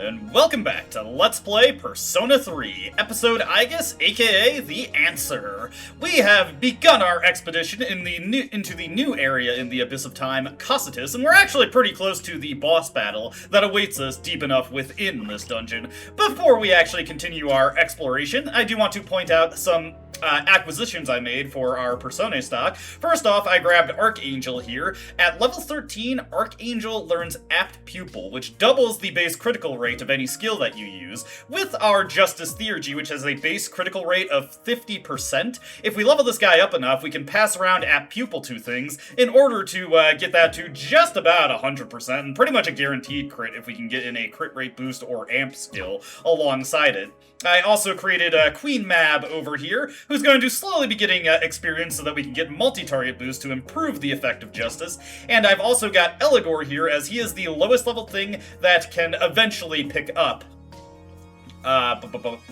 And welcome back to Let's Play Persona 3, episode Aegis, aka The Answer. We have begun our expedition into the new area in the Abyss of Time, Cocytus, and we're actually pretty close to the boss battle that awaits us deep enough within this dungeon. Before we actually continue our exploration, I do want to point out some acquisitions I made for our Persona stock. First off, I grabbed Archangel here. At level 13, Archangel learns Apt Pupil, which doubles the base critical rate of any skill that you use, with our Justice Theurgy, which has a base critical rate of 50%. If we level this guy up enough, we can pass around Apt Pupil to things in order to get that to just about 100%, and pretty much a guaranteed crit if we can get in a crit rate boost or amp skill alongside it. I also created Queen Mab over here, who's going to slowly be getting experience so that we can get multi-target boost to improve the effect of Justice. And I've also got Eligor here, as he is the lowest level thing that can eventually pick up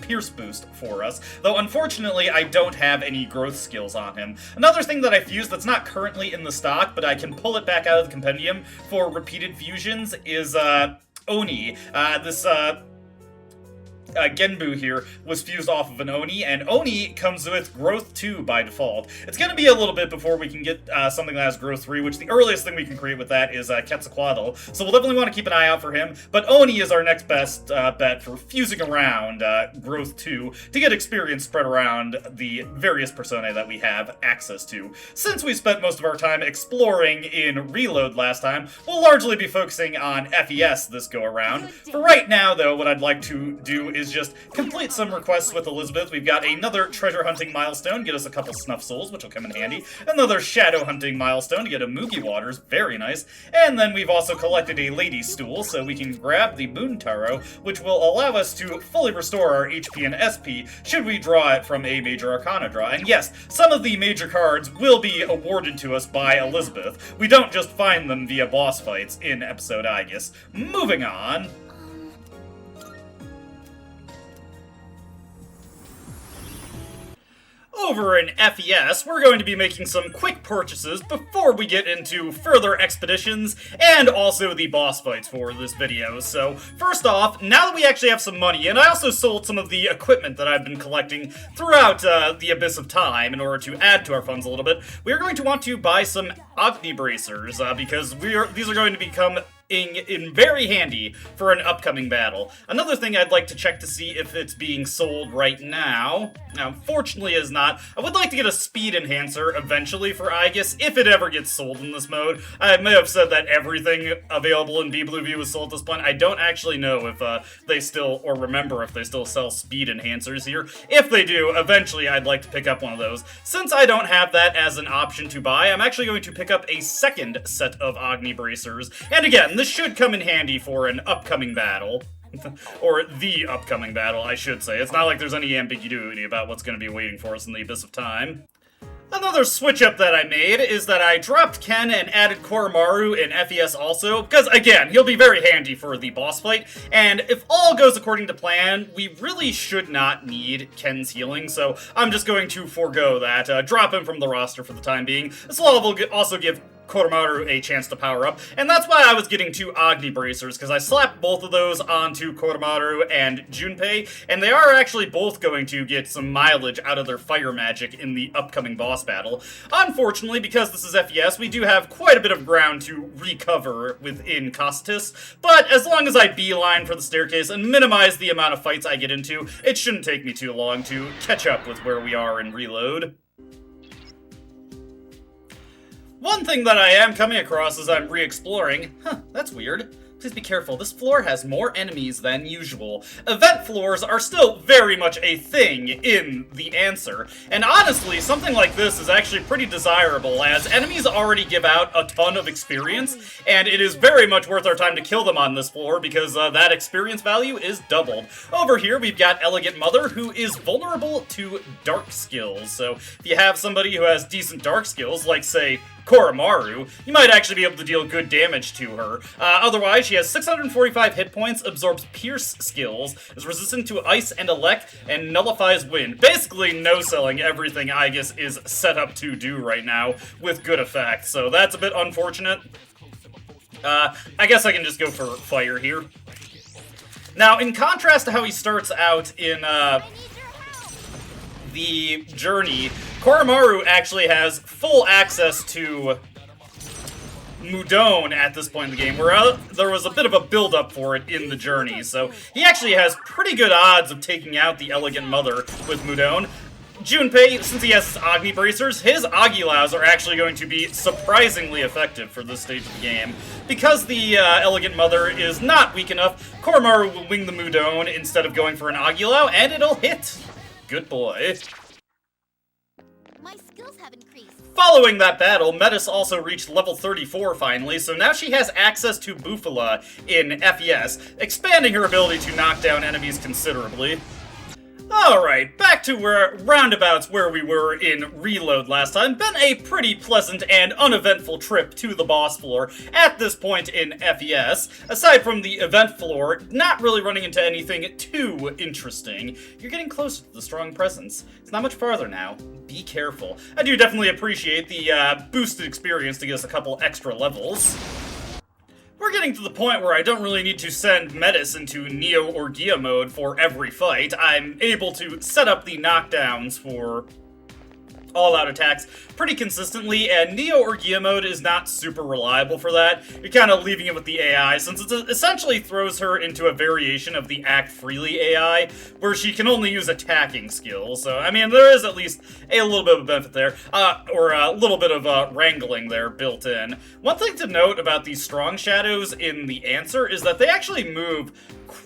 Pierce boost for us, though unfortunately I don't have any growth skills on him. Another thing that I fused that's not currently in the stock, but I can pull it back out of the compendium for repeated fusions, is Oni. Genbu here was fused off of an Oni, and Oni comes with Growth 2 by default. It's going to be a little bit before we can get something that has Growth 3, which the earliest thing we can create with that is Quetzalcoatl, so we'll definitely want to keep an eye out for him, but Oni is our next best bet for fusing around Growth 2 to get experience spread around the various personae that we have access to. Since we spent most of our time exploring in Reload last time, we'll largely be focusing on FES this go-around. For right now, though, what I'd like to do is just complete some requests with Elizabeth. We've got another treasure hunting milestone, get us a couple snuff souls, which will come in handy. Another shadow hunting milestone to get a Mugi Waters, very nice. And then we've also collected a lady stool, so we can grab the Moon Taro, which will allow us to fully restore our HP and SP should we draw it from a major arcana draw. And yes, some of the major cards will be awarded to us by Elizabeth. We don't just find them via boss fights in episode Aegis. Moving on. Over in FES, we're going to be making some quick purchases before we get into further expeditions and also the boss fights for this video. So, first off, now that we actually have some money, and I also sold some of the equipment that I've been collecting throughout the Abyss of Time in order to add to our funds a little bit, we're going to want to buy some Agni Bracers, because these are going to become in very handy for an upcoming battle. Another thing I'd like to check to see if it's being sold right now. Now, unfortunately it is not. I would like to get a speed enhancer eventually for Aegis, if it ever gets sold in this mode. I may have said that everything available in Blue View is sold at this point. I don't actually know if they still, or remember if they still sell speed enhancers here. If they do, eventually I'd like to pick up one of those. Since I don't have that as an option to buy, I'm actually going to pick up a second set of Agni Bracers. And again, this should come in handy for an upcoming battle. Or the upcoming battle, I should say. It's not like there's any ambiguity about what's going to be waiting for us in the Abyss of Time. Another switch-up that I made is that I dropped Ken and added Koromaru in FES also, because, again, he'll be very handy for the boss fight, and if all goes according to plan, we really should not need Ken's healing, so I'm just going to forego that, drop him from the roster for the time being. This will also give Koromaru a chance to power up, and that's why I was getting two Agni Bracers, because I slapped both of those onto Koromaru and Junpei, and they are actually both going to get some mileage out of their fire magic in the upcoming boss battle. Unfortunately, because this is FES, we do have quite a bit of ground to recover within Cocytus, but as long as I beeline for the staircase and minimize the amount of fights I get into, it shouldn't take me too long to catch up with where we are in Reload. One thing that I am coming across as I'm re-exploring, that's weird. Please be careful, this floor has more enemies than usual. Event floors are still very much a thing in The Answer, and honestly, something like this is actually pretty desirable, as enemies already give out a ton of experience, and it is very much worth our time to kill them on this floor, because that experience value is doubled. Over here, we've got Elegant Mother, who is vulnerable to dark skills, so if you have somebody who has decent dark skills, like, say, Koromaru, you might actually be able to deal good damage to her. Otherwise, she has 645 hit points, absorbs Pierce skills, is resistant to Ice and Elect, and nullifies Wind. Basically no-selling everything Aegis is set up to do right now with good effect, so that's a bit unfortunate. I guess I can just go for Fire here. Now, in contrast to how he starts out in the journey, Koromaru actually has full access to Mudon at this point in the game, where there was a bit of a build-up for it in the journey, so he actually has pretty good odds of taking out the Elegant Mother with Mudon. Junpei, since he has his Agni Bracers, his Agilaus are actually going to be surprisingly effective for this stage of the game. Because the Elegant Mother is not weak enough, Koromaru will wing the Mudon instead of going for an Agilau, and it'll hit! Good boy. My skills have increased. Following that battle, Metis also reached level 34 finally, so now she has access to Bufala in FES, expanding her ability to knock down enemies considerably. Alright, back to roundabouts where we were in Reload last time. Been a pretty pleasant and uneventful trip to the boss floor at this point in FES. Aside from the event floor, not really running into anything too interesting. You're getting closer to the strong presence. It's not much farther now. Be careful. I do definitely appreciate the boosted experience to get us a couple extra levels. We're getting to the point where I don't really need to send Metis into Neo or Gia mode for every fight. I'm able to set up the knockdowns for all-out attacks pretty consistently, and Neo or Gia mode is not super reliable for that. You're kind of leaving it with the AI, since it essentially throws her into a variation of the Act Freely AI, where she can only use attacking skills. So, I mean, there is at least a little bit of a benefit there, or a little bit of wrangling there built in. One thing to note about these strong shadows in the Answer is that they actually move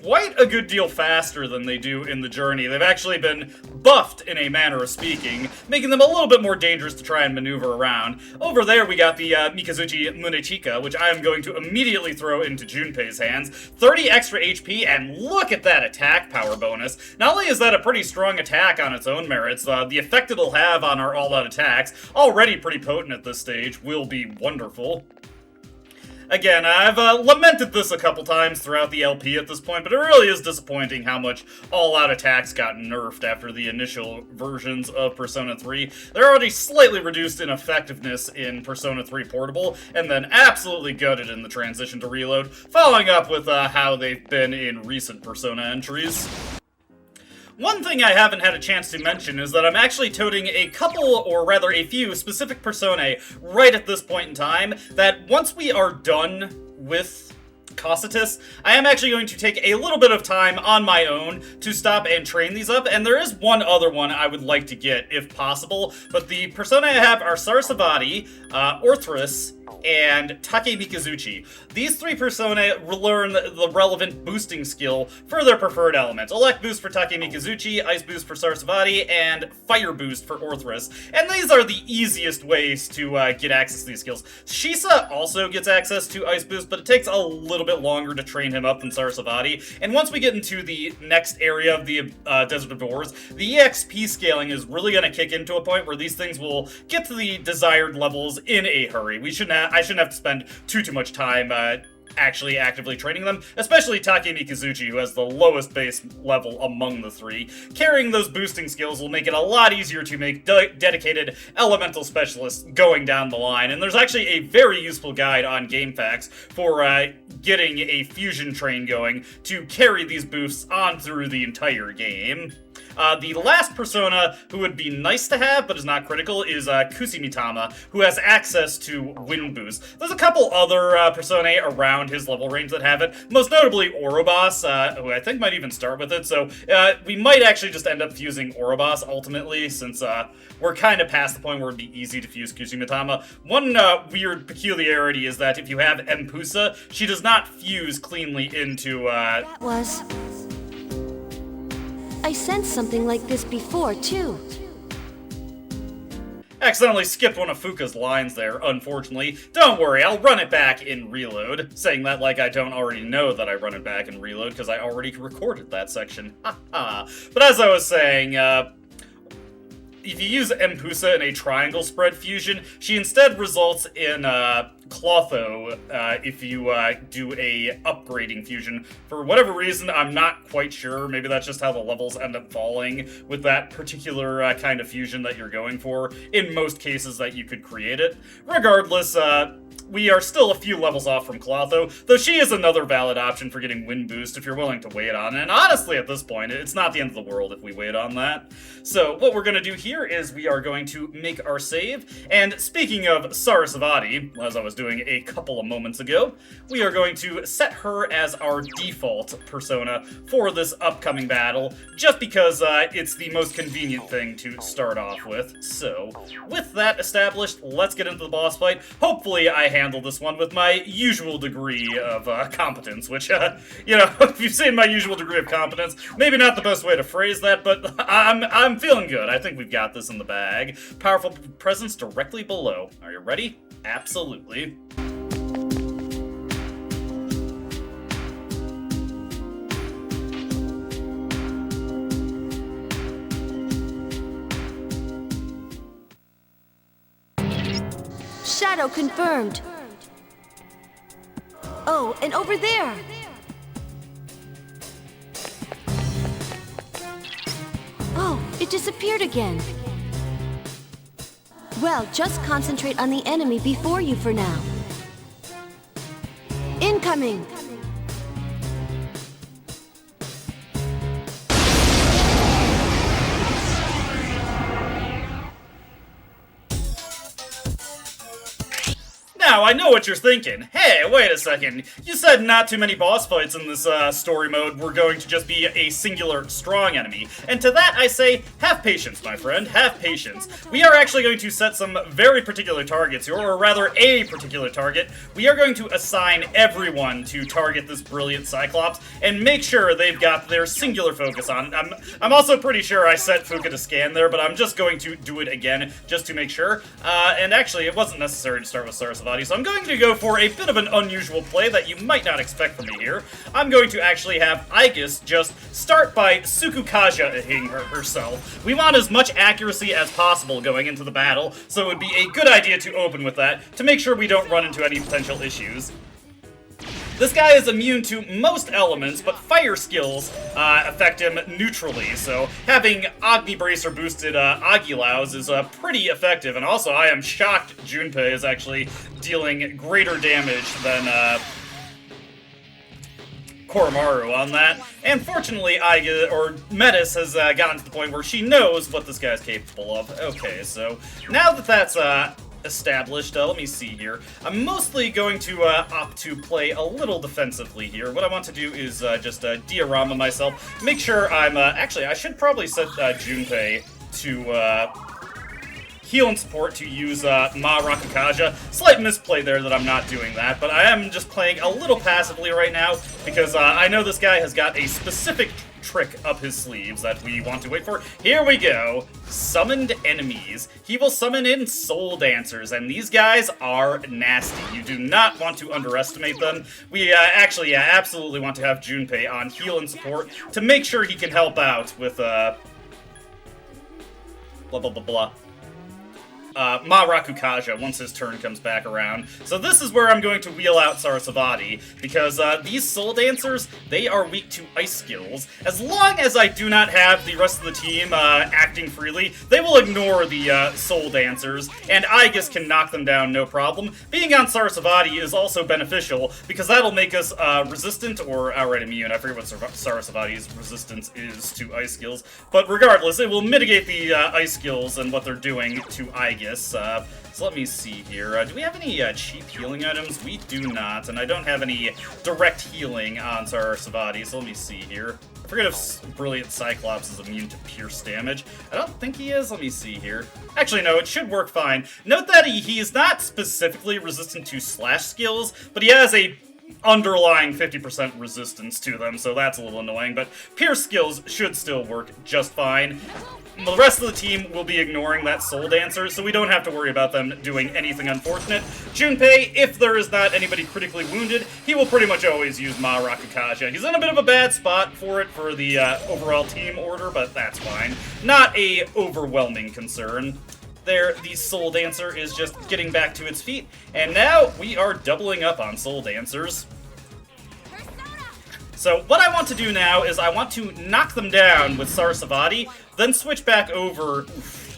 quite a good deal faster than they do in the journey. They've actually been buffed in a manner of speaking, making them a little bit more dangerous to try and maneuver around. Over there we got the Mikazuchi Munechika, which I am going to immediately throw into Junpei's hands. 30 extra HP, and look at that attack power bonus. Not only is that a pretty strong attack on its own merits, the effect it'll have on our all-out attacks, already pretty potent at this stage, will be wonderful. Again, I've lamented this a couple times throughout the LP at this point, but it really is disappointing how much all-out attacks got nerfed after the initial versions of Persona 3. They're already slightly reduced in effectiveness in Persona 3 Portable, and then absolutely gutted in the transition to Reload, following up with how they've been in recent Persona entries. One thing I haven't had a chance to mention is that I'm actually toting a couple, or rather a few, specific personae right at this point in time, that once we are done with Cocytus, I am actually going to take a little bit of time on my own to stop and train these up, and there is one other one I would like to get, if possible, but the personae I have are Sarasvati, Orthrus, and Take Mikazuchi. These three personae learn the relevant boosting skill for their preferred elements. Elect boost for Take Mikazuchi, Ice boost for Sarasvati, and Fire boost for Orthrus. And these are the easiest ways to get access to these skills. Shisa also gets access to Ice boost, but it takes a little bit longer to train him up than Sarasvati. And once we get into the next area of the Desert of Doors, the EXP scaling is really going to kick into a point where these things will get to the desired levels in a hurry. I shouldn't have to spend too much time actually actively training them, especially Take Mikazuchi, who has the lowest base level among the three. Carrying those boosting skills will make it a lot easier to make dedicated elemental specialists going down the line, and there's actually a very useful guide on GameFAQs for getting a fusion train going to carry these boosts on through the entire game. The last persona who would be nice to have, but is not critical, is Kusumitama, who has access to Wind Boost. There's a couple other personae around his level range that have it, most notably Ouroboros, who I think might even start with it, so we might actually just end up fusing Ouroboros ultimately, since we're kind of past the point where it'd be easy to fuse Kusumitama. One weird peculiarity is that if you have Empusa, she does not fuse cleanly into... That was... I sensed something like this before, too. Accidentally skipped one of Fuka's lines there, unfortunately. Don't worry, I'll run it back in Reload. Saying that like I don't already know that I run it back in Reload, because I already recorded that section. Haha. But as I was saying, if you use Empusa in a triangle spread fusion, she instead results in Clotho if you do a upgrading fusion. For whatever reason, I'm not quite sure. Maybe that's just how the levels end up falling with that particular kind of fusion that you're going for, in most cases that you could create it. Regardless, we are still a few levels off from Clotho, though she is another valid option for getting wind boost if you're willing to wait on it. And honestly, at this point, it's not the end of the world if we wait on that. So what we're going to do here is we are going to make our save. And speaking of Sarasvati, as I was doing a couple of moments ago, we are going to set her as our default persona for this upcoming battle, just because it's the most convenient thing to start off with. So with that established, let's get into the boss fight. Hopefully I handle this one with my usual degree of competence, which, you know, if you've seen my usual degree of competence, maybe not the best way to phrase that, but I'm feeling good. I think we've got this in the bag. Powerful presence directly below. Are you ready? Absolutely. Shadow confirmed. Oh, and over there. Oh, it disappeared again. Well, just concentrate on the enemy before you for now. Incoming! Now, I know what you're thinking. Hey, wait a second. You said not too many boss fights in this story mode were going to just be a singular strong enemy. And to that I say, have patience, my friend, have patience. We are actually going to set some very particular targets here, or rather a particular target. We are going to assign everyone to target this brilliant Cyclops and make sure they've got their singular focus on it. I'm also pretty sure I set Fuka to scan there, but I'm just going to do it again just to make sure. And actually, it wasn't necessary to start with Sarasvati, so I'm going to go for a bit of an unusual play that you might not expect from me here. I'm going to actually have Aegis just start by Tsukukaja-ing herself. We want as much accuracy as possible going into the battle, so it would be a good idea to open with that to make sure we don't run into any potential issues. This guy is immune to most elements, but fire skills affect him neutrally, so having Agni Bracer boosted Agilaus is pretty effective, and also I am shocked Junpei is actually dealing greater damage than Koromaru on that. And fortunately, Metis has gotten to the point where she knows what this guy's capable of. Okay, so now that that's established, let me see here. I'm mostly going to opt to play a little defensively here. What I want to do is just diorama myself, make sure I'm, actually, I should probably set Junpei to heal and support to use Ma Rakukaja. Slight misplay there that I'm not doing that, but I am just playing a little passively right now because I know this guy has got a specific trick up his sleeves that we want to wait for. Here we go. Summoned enemies. He will summon in soul dancers, and these guys are nasty. You do not want to underestimate them. We actually absolutely want to have Junpei on heal and support to make sure he can help out with blah blah blah blah. Ma Rakukaja once his turn comes back around. So this is where I'm going to wheel out Sarasvati, because these Soul Dancers, they are weak to ice skills. As long as I do not have the rest of the team acting freely, they will ignore the Soul Dancers, and Aegis can knock them down no problem. Being on Sarasvati is also beneficial, because that'll make us resistant or outright immune. I forget what Sarasvati's resistance is to ice skills, but regardless, it will mitigate the ice skills and what they're doing to Aegis. So let me see here. Do we have any cheap healing items? We do not, and I don't have any direct healing on Sarasvati, so let me see here. I forget if Brilliant Cyclops is immune to pierce damage. I don't think he is. Let me see here. Actually, no, it should work fine. Note that he is not specifically resistant to slash skills, but he has a underlying 50% resistance to them, so that's a little annoying, but pierce skills should still work just fine. The rest of the team will be ignoring that Soul Dancer, so we don't have to worry about them doing anything unfortunate. Junpei, if there is not anybody critically wounded, he will pretty much always use Ma Rakukaja. He's in a bit of a bad spot for it for the overall team order, but that's fine. Not a overwhelming concern. There, the Soul Dancer is just getting back to its feet, and now we are doubling up on Soul Dancers. So what I want to do now is I want to knock them down with Sarasvati, then switch back over.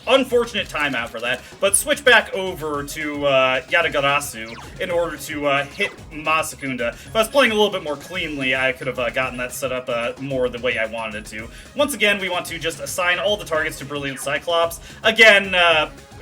Unfortunate timeout for that, but switch back over to Yatagarasu in order to hit Masakunda. If I was playing a little bit more cleanly, I could have gotten that set up more the way I wanted it to. Once again, we want to just assign all the targets to Brilliant Cyclops. Again,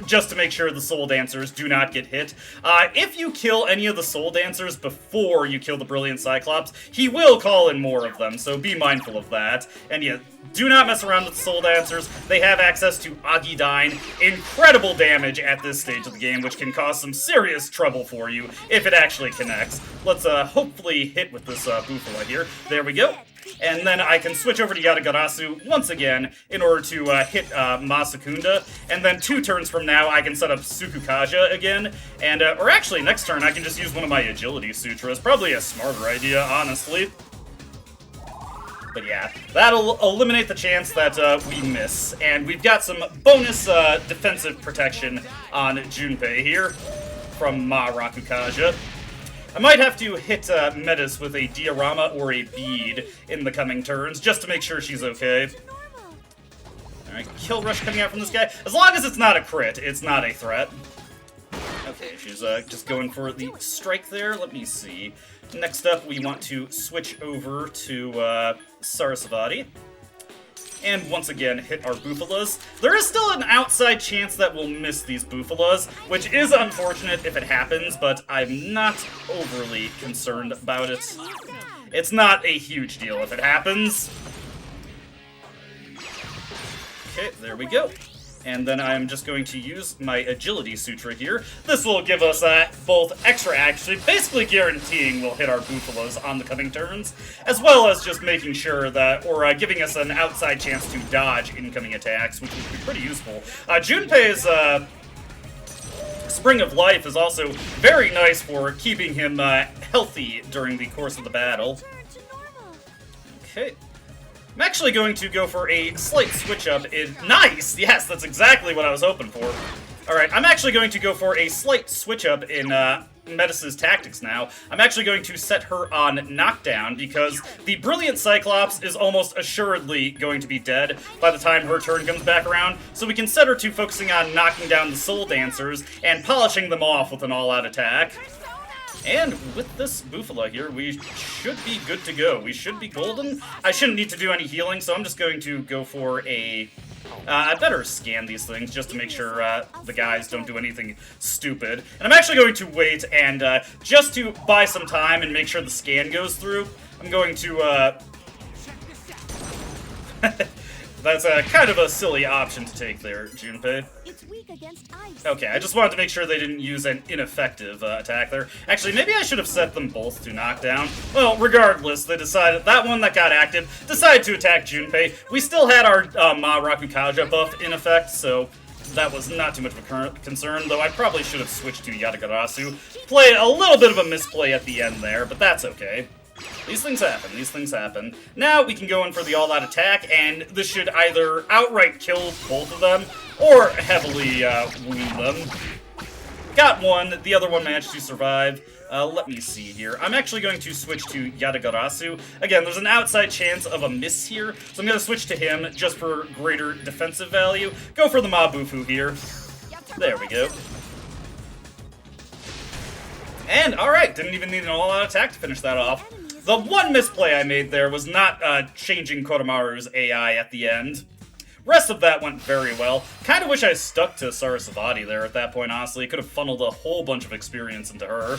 just to make sure the Soul Dancers do not get hit. If you kill any of the Soul Dancers before you kill the Brilliant Cyclops, he will call in more of them, so be mindful of that. And yeah, do not mess around with the Soul Dancers. They have access to Agidine, incredible damage at this stage of the game, which can cause some serious trouble for you if it actually connects. Let's hopefully hit with this Bufala here. There we go. And then I can switch over to Yatagarasu once again in order to hit Masakunda. And then 2 turns from now, I can set up Sukukaja again. And, or actually, next turn, I can just use one of my Agility Sutras. Probably a smarter idea, honestly. But yeah, that'll eliminate the chance that we miss. And we've got some bonus defensive protection on Junpei here from Ma Rakukaja. I might have to hit Metis with a diorama or a bead in the coming turns, just to make sure she's okay. Alright, kill rush coming out from this guy. As long as it's not a crit, it's not a threat. Okay, she's just going for the strike there. Let me see. Next up, we want to switch over to Sarasvati. And once again, hit our Bufalas. There is still an outside chance that we'll miss these Bufalas, which is unfortunate if it happens, but I'm not overly concerned about it. It's not a huge deal if it happens. Okay, there we go. And then I'm just going to use my Agility Sutra here. This will give us both extra action, basically guaranteeing we'll hit our Bufalos on the coming turns, as well as just making sure that, or giving us an outside chance to dodge incoming attacks, which would be pretty useful. Junpei's Spring of Life is also very nice for keeping him healthy during the course of the battle. Okay. I'm actually going to go for a slight switch-up in... Nice! Yes, that's exactly what I was hoping for. Alright, I'm actually going to go for a slight switch-up in Metis' tactics now. I'm actually going to set her on knockdown, because the Brilliant Cyclops is almost assuredly going to be dead by the time her turn comes back around, so we can set her to focusing on knocking down the Soul Dancers and polishing them off with an all-out attack. And with this Bufala here, we should be good to go. We should be golden. I shouldn't need to do any healing, so I'm just going to go for a... I better scan these things just to make sure the guys don't do anything stupid. And I'm actually going to wait and just to buy some time and make sure the scan goes through, I'm going to... That's kind of a silly option to take there, Junpei. It's weak against ice. Okay, I just wanted to make sure they didn't use an ineffective attack there. Actually, maybe I should have set them both to knockdown. Well, regardless, they decided, that one that got active decided to attack Junpei. We still had our Ma Rakukaja buff in effect, so that was not too much of a concern, though I probably should have switched to Yatagarasu. Play a little bit of a misplay at the end there, but that's okay. These things happen, these things happen. Now we can go in for the all-out attack, and this should either outright kill both of them, or heavily wound them. Got one, the other one managed to survive. Let me see here. I'm actually going to switch to Yatagarasu. Again, there's an outside chance of a miss here, so I'm going to switch to him just for greater defensive value. Go for the Mabufu here. There we go. And, alright, didn't even need an all-out attack to finish that off. The one misplay I made there was not changing Kotamaru's AI at the end. Rest of that went very well. Kind of wish I stuck to Sarasvati there at that point, honestly. Could have funneled a whole bunch of experience into her.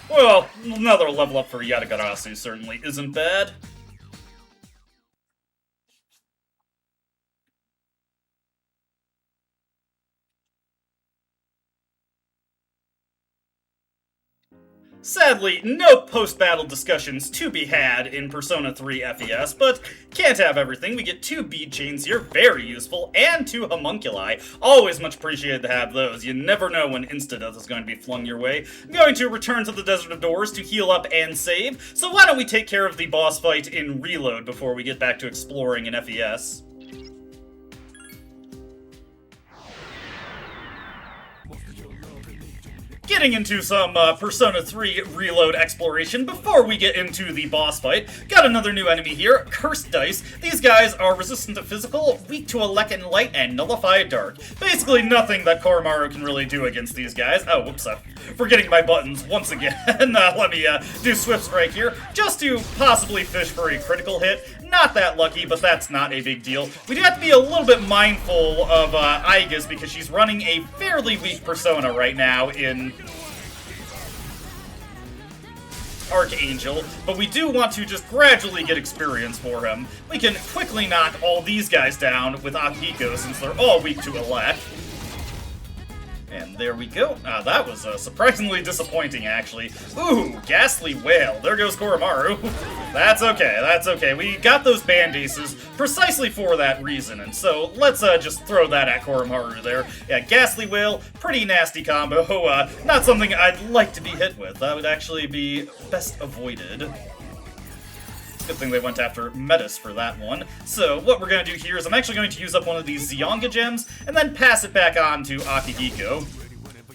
Well, another level up for Yatagarasu certainly isn't bad. Sadly, no post-battle discussions to be had in Persona 3 FES, but can't have everything. We get 2 bead chains here, very useful, and 2 homunculi. Always much appreciated to have those. You never know when insta-death is going to be flung your way. I'm going to return to the Desert of Doors to heal up and save, so why don't we take care of the boss fight in Reload before we get back to exploring in FES. getting into some Persona 3 Reload exploration before we get into the boss fight. Got another new enemy here, Cursed Dice. These guys are resistant to physical, weak to Elec and Light, and nullify dark. Basically nothing that Koromaru can really do against these guys. Oh, whoops, forgetting my buttons once again. Let me do Swift Strike here, just to possibly fish for a critical hit. Not that lucky, but that's not a big deal. We do have to be a little bit mindful of Aigis because she's running a fairly weak persona right now in Archangel, but we do want to just gradually get experience for him. We can quickly knock all these guys down with Akihiko since they're all weak to Elec. And there we go. That was surprisingly disappointing, actually. Ooh, Ghastly Whale. There goes Koromaru. That's okay, that's okay. We got those band-aces precisely for that reason, and so let's just throw that at Koromaru there. Yeah, Ghastly Whale, pretty nasty combo. Not something I'd like to be hit with. That would actually be best avoided. Good thing they went after Metis for that one. So what we're going to do here is I'm actually going to use up one of these Zionga gems and then pass it back on to Akihiko.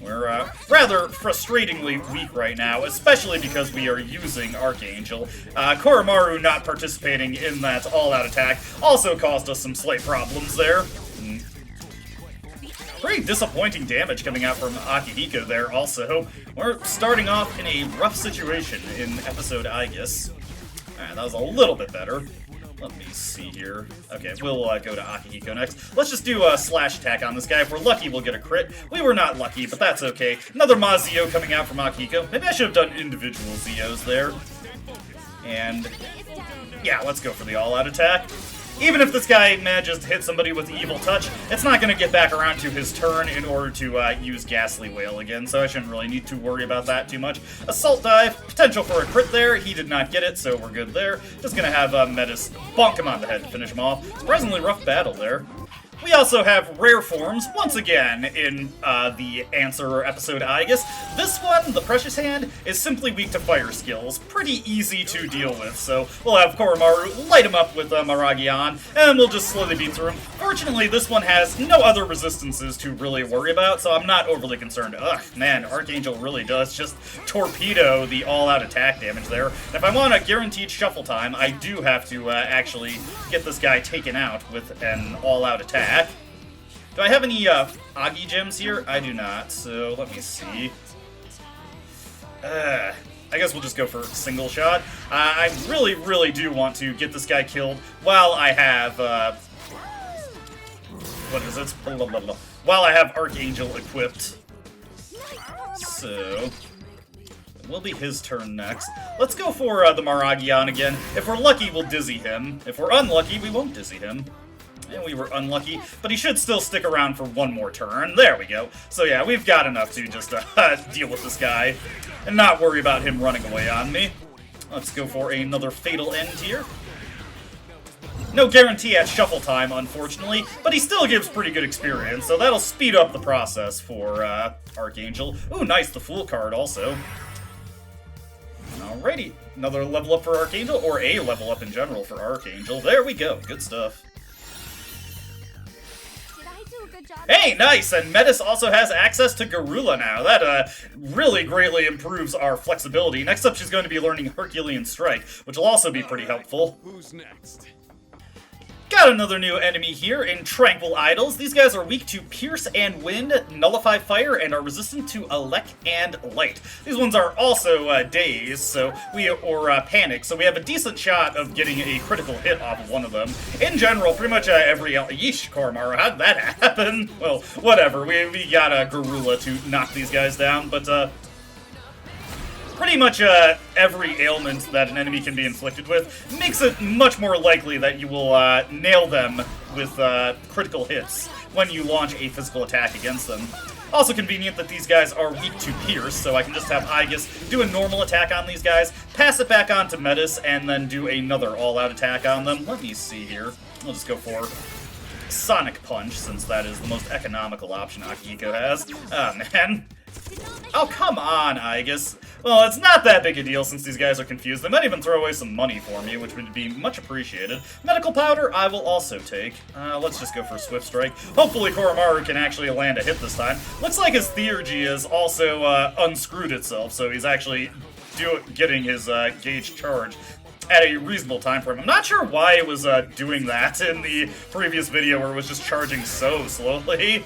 We're rather frustratingly weak right now, especially because we are using Archangel. Koromaru not participating in that all-out attack also caused us some slight problems there. Pretty disappointing damage coming out from Akihiko there also. We're starting off in a rough situation in episode Aigis. Alright, that was a little bit better. Let me see here. Okay, we'll go to Akihiko next. Let's just do a slash attack on this guy. If we're lucky, we'll get a crit. We were not lucky, but that's okay. Another Mazio coming out from Akihiko. Maybe I should have done individual Zios there. And yeah, let's go for the all-out attack. Even if this guy manages to hit somebody with Evil Touch, it's not going to get back around to his turn in order to use Ghastly Whale again, so I shouldn't really need to worry about that too much. Assault Dive, potential for a crit there. He did not get it, so we're good there. Just going to have Metis bonk him on the head to finish him off. Surprisingly rough battle there. We also have rare forms, once again, in the Answer episode Aigis. This one, the Precious Hand, is simply weak to fire skills. Pretty easy to deal with, so we'll have Koromaru light him up with Maragion, and we'll just slowly beat through him. Fortunately, this one has no other resistances to really worry about, so I'm not overly concerned. Ugh, man, Archangel really does just torpedo the all-out attack damage there. And if I want a guaranteed shuffle time, I do have to actually get this guy taken out with an all-out attack. Do I have any Agi gems here? I do not, so let me see. I guess we'll just go for single shot. I really, really do want to get this guy killed while I have, what is it? Blah, blah, blah. While I have Archangel equipped. So it will be his turn next. Let's go for the Maragion again. If we're lucky, we'll dizzy him. If we're unlucky, we won't dizzy him. And we were unlucky, but he should still stick around for one more turn. There we go. So yeah, we've got enough to just deal with this guy and not worry about him running away on me. Let's go for another Fatal End here. No guarantee at shuffle time, unfortunately, but he still gives pretty good experience, so that'll speed up the process for Archangel. Ooh, nice, the Fool card also. Alrighty, another level up for Archangel, or a level up in general for Archangel. There we go, good stuff. Hey, nice! And Metis also has access to Garula now. That really greatly improves our flexibility. Next up, she's going to be learning Herculean Strike, which will also be pretty helpful. Who's next? Got another new enemy here in Tranquil Idols. These guys are weak to Pierce and Wind, Nullify Fire, and are resistant to Elec and Light. These ones are also Daze, or Panic, so we have a decent shot of getting a critical hit off of one of them. In general, pretty much every... Yeesh, Koromaru, how did that happen? Well, whatever. We got a Garula to knock these guys down, but pretty much every ailment that an enemy can be inflicted with makes it much more likely that you will nail them with critical hits when you launch a physical attack against them. Also convenient that these guys are weak to Pierce, so I can just have Aigis do a normal attack on these guys, pass it back on to Metis, and then do another all-out attack on them. Let me see here. I'll just go for Sonic Punch, since that is the most economical option Akihiko has. Ah, man. Oh, come on, Aegis. Well, it's not that big a deal since these guys are confused. They might even throw away some money for me, which would be much appreciated. Medical powder, I will also take. Let's just go for Swift Strike. Hopefully Koromaru can actually land a hit this time. Looks like his Theurgy has also unscrewed itself, so he's actually getting his gauge charge at a reasonable time frame. I'm not sure why it was doing that in the previous video where it was just charging so slowly.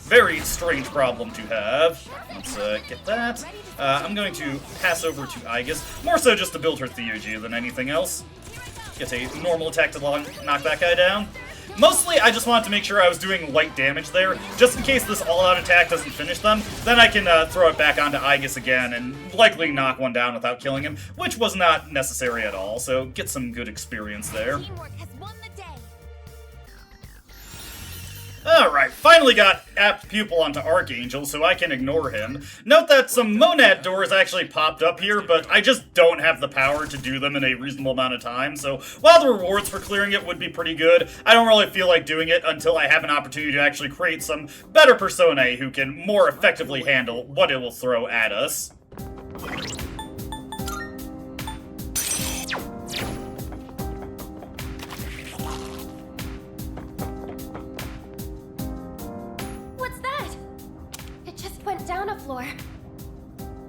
Very strange problem to have. Let's get that. I'm going to pass over to Aegis, more so just to build her Theurgy than anything else. Get a normal attack to knock that guy down. Mostly, I just wanted to make sure I was doing light damage there, just in case this all-out attack doesn't finish them. Then I can throw it back onto Aegis again and likely knock one down without killing him, which was not necessary at all, so get some good experience there. Alright, finally got Apt Pupil onto Archangel, so I can ignore him. Note that some Monad doors actually popped up here, but I just don't have the power to do them in a reasonable amount of time, so while the rewards for clearing it would be pretty good, I don't really feel like doing it until I have an opportunity to actually create some better personae who can more effectively handle what it will throw at us. Down a floor.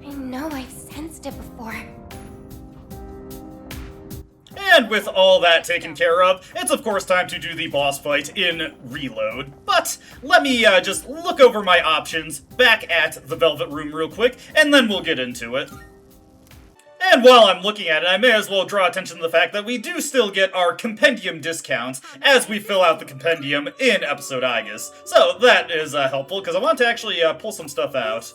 I know I've sensed it before. And with all that taken care of, it's of course time to do the boss fight in Reload. But let me just look over my options back at the Velvet Room real quick, and then we'll get into it. And while I'm looking at it, I may as well draw attention to the fact that we do still get our compendium discounts as we fill out the compendium in episode Aegis. So that is helpful, because I want to actually pull some stuff out.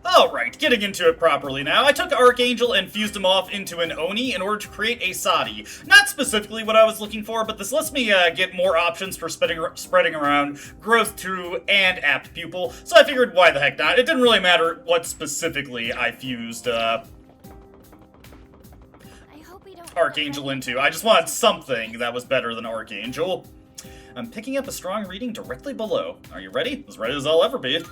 Alright, getting into it properly now. I took Archangel and fused him off into an Oni in order to create a Sadi. Not specifically what I was looking for, but this lets me get more options for spreading around Growth True and Apt Pupil, so I figured why the heck not. It didn't really matter what specifically I fused Archangel into. I just wanted something that was better than Archangel. I'm picking up a strong reading directly below. Are you ready? As ready as I'll ever be.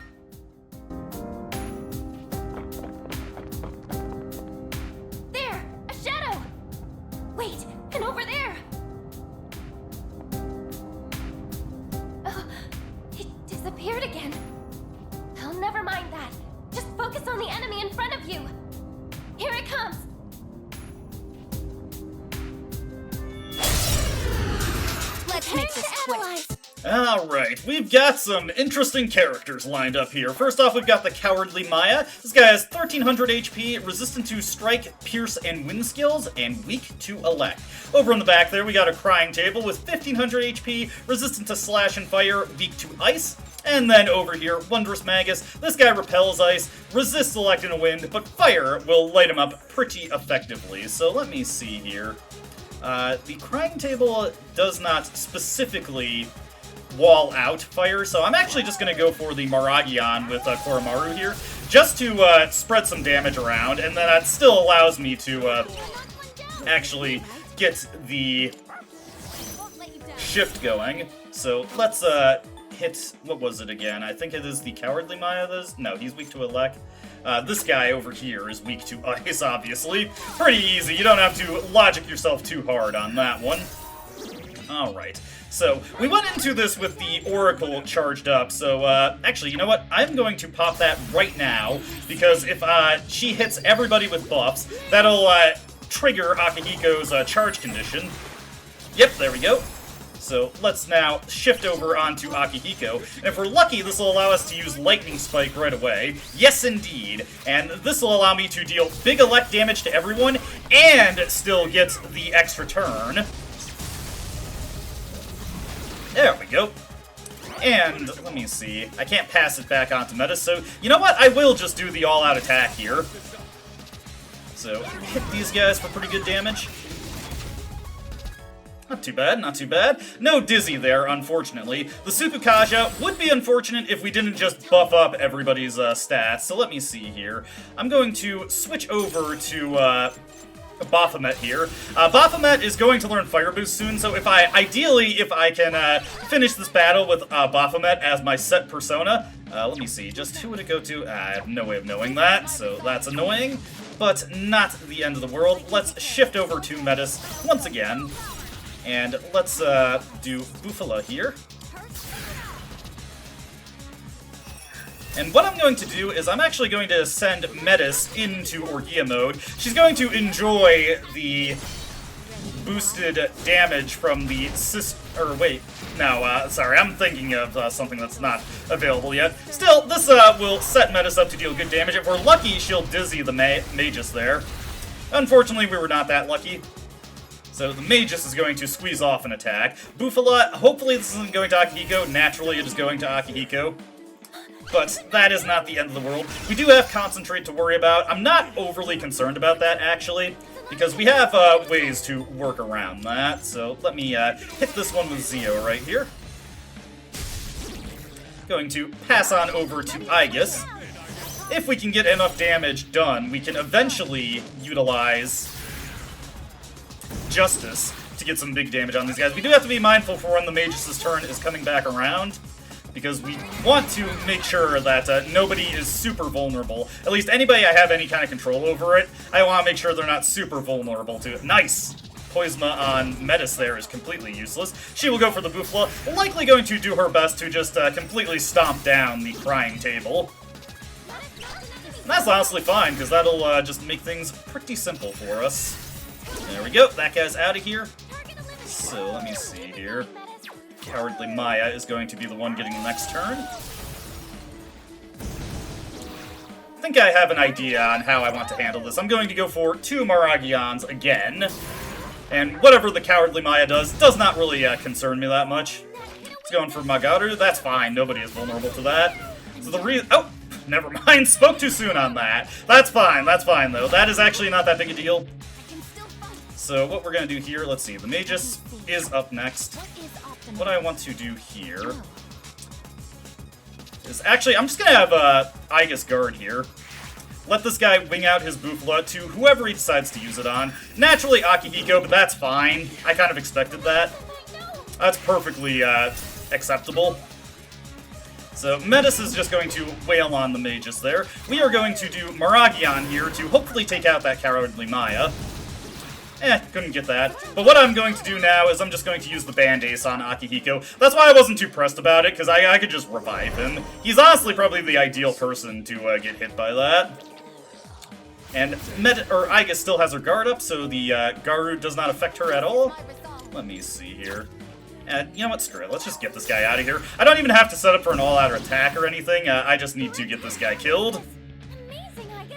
There! A shadow! Wait! And over there! Oh, it disappeared again. Oh, never mind that. Just focus on the enemy in front of you. Here it comes! Let's make this quick. Alright, we've got some interesting characters lined up here. First off, we've got the Cowardly Maya. This guy has 1300 HP, resistant to strike, pierce, and wind skills, and weak to elect. Over in the back there, we got a Crying Table with 1500 HP, resistant to slash and fire, weak to ice. And then over here, Wondrous Magus. This guy repels ice, resists elect and wind, but fire will light him up pretty effectively. So let me see here. The Crying Table does not specifically wall out fire, so I'm actually just going to go for the Maragion with Koromaru here, just to spread some damage around, and then that still allows me to actually get the shift going. So let's hit, what was it again? I think it is the Cowardly Maya that is? No, he's weak to elect. This guy over here is weak to ice, obviously. Pretty easy, you don't have to logic yourself too hard on that one. Alright, so we went into this with the Oracle charged up, so actually, you know what? I'm going to pop that right now, because if she hits everybody with buffs, that'll trigger Akihiko's charge condition. Yep, there we go. So let's now shift over onto Akihiko, and if we're lucky, this will allow us to use Lightning Spike right away. Yes, indeed. And this will allow me to deal big elect damage to everyone, and still get the extra turn. There we go. And, let me see, I can't pass it back onto Meta, so you know what? I will just do the all-out attack here. So, hit these guys for pretty good damage. Not too bad, not too bad. No Dizzy there, unfortunately. The Sukukaja would be unfortunate if we didn't just buff up everybody's stats, so let me see here. I'm going to switch over to Baphomet here. Baphomet is going to learn Fire Boost soon, so ideally, if I can finish this battle with Baphomet as my set persona, Let me see, just who would it go to? I have no way of knowing that, so that's annoying, but not the end of the world. Let's shift over to Metis once again, and let's do Bufala here. And what I'm going to do is I'm actually going to send Metis into Orgia mode. She's going to enjoy the boosted damage from the sorry, I'm thinking of something that's not available yet. Still, this will set Metis up to deal good damage. If we're lucky, she'll dizzy the Magus there. Unfortunately, we were not that lucky. So the Magus is going to squeeze off an attack. Bufala, hopefully this isn't going to Akihiko. Naturally, it is going to Akihiko. But that is not the end of the world. We do have Concentrate to worry about. I'm not overly concerned about that, actually, because we have ways to work around that. So let me hit this one with Zio right here. Going to pass on over to Aegis. If we can get enough damage done, we can eventually utilize Justice to get some big damage on these guys. We do have to be mindful for when the Magus' turn is coming back around, because we want to make sure that nobody is super vulnerable. At least anybody I have any kind of control over it, I want to make sure they're not super vulnerable to it. Nice! Poisma on Metis there is completely useless. She will go for the Bufala, likely going to do her best to just completely stomp down the crying table. And that's honestly fine, because that'll just make things pretty simple for us. There we go, that guy's out of here. So let me see here. Cowardly Maya is going to be the one getting the next turn. I think I have an idea on how I want to handle this. I'm going to go for 2 Maragions again. And whatever the Cowardly Maya does not really concern me that much. It's going for Magaru. That's fine. Nobody is vulnerable to that. So the reason... Oh! Never mind. Spoke too soon on that. That's fine. That's fine, though. That is actually not that big a deal. So what we're going to do here, let's see. The Magus is up next. What I want to do here is actually, I'm just going to have Aegis guard here. Let this guy wing out his Bufala to whoever he decides to use it on. Naturally Akihiko, but that's fine. I kind of expected that. That's perfectly acceptable. So Metis is just going to wail on the Magus there. We are going to do Maragion here to hopefully take out that Cowardly Maya. Couldn't get that. But what I'm going to do now is I'm just going to use the Band-Ace on Akihiko. That's why I wasn't too pressed about it, because I could just revive him. He's honestly probably the ideal person to get hit by that. And Aegis still has her guard up, so the Garu does not affect her at all. Let me see here. You know what, screw it. Let's just get this guy out of here. I don't even have to set up for an all-out attack or anything. I just need to get this guy killed.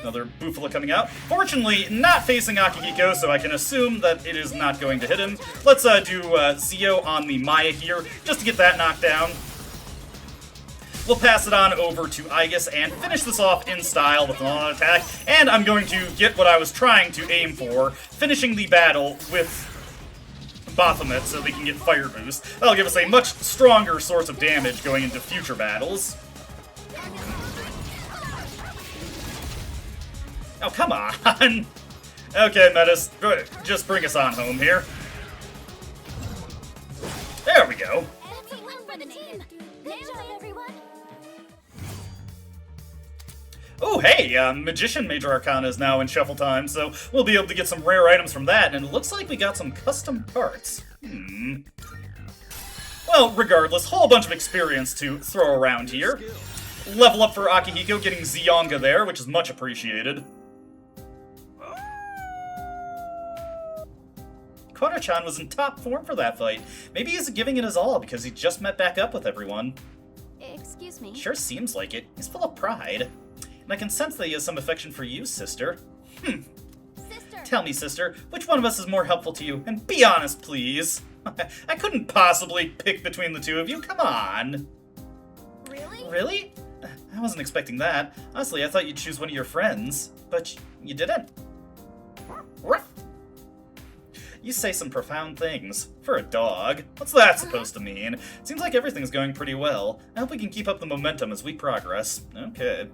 Another Bufala coming out. Fortunately, not facing Akihiko, so I can assume that it is not going to hit him. Let's do Zio on the Maya here, just to get that knocked down. We'll pass it on over to Aegis and finish this off in style with an all-out attack. And I'm going to get what I was trying to aim for, finishing the battle with Baphomet so we can get Fire Boost. That'll give us a much stronger source of damage going into future battles. Oh, come on! Okay, Metis, just bring us on home here. There we go. Oh, hey, Magician Major Arcana is now in Shuffle Time, so we'll be able to get some rare items from that, and it looks like we got some custom parts. Well, regardless, whole bunch of experience to throw around here. Level up for Akihiko, getting Zionga there, which is much appreciated. Kono-chan was in top form for that fight. Maybe he's giving it his all because he just met back up with everyone. Excuse me? Sure seems like it. He's full of pride. And I can sense that he has some affection for you, sister. Sister. Tell me, sister, which one of us is more helpful to you? And be honest, please. I couldn't possibly pick between the two of you. Come on. Really? Really? I wasn't expecting that. Honestly, I thought you'd choose one of your friends. But you didn't. Ruff. You say some profound things. For a dog. What's that supposed to mean? Seems like everything's going pretty well. I hope we can keep up the momentum as we progress. Okay.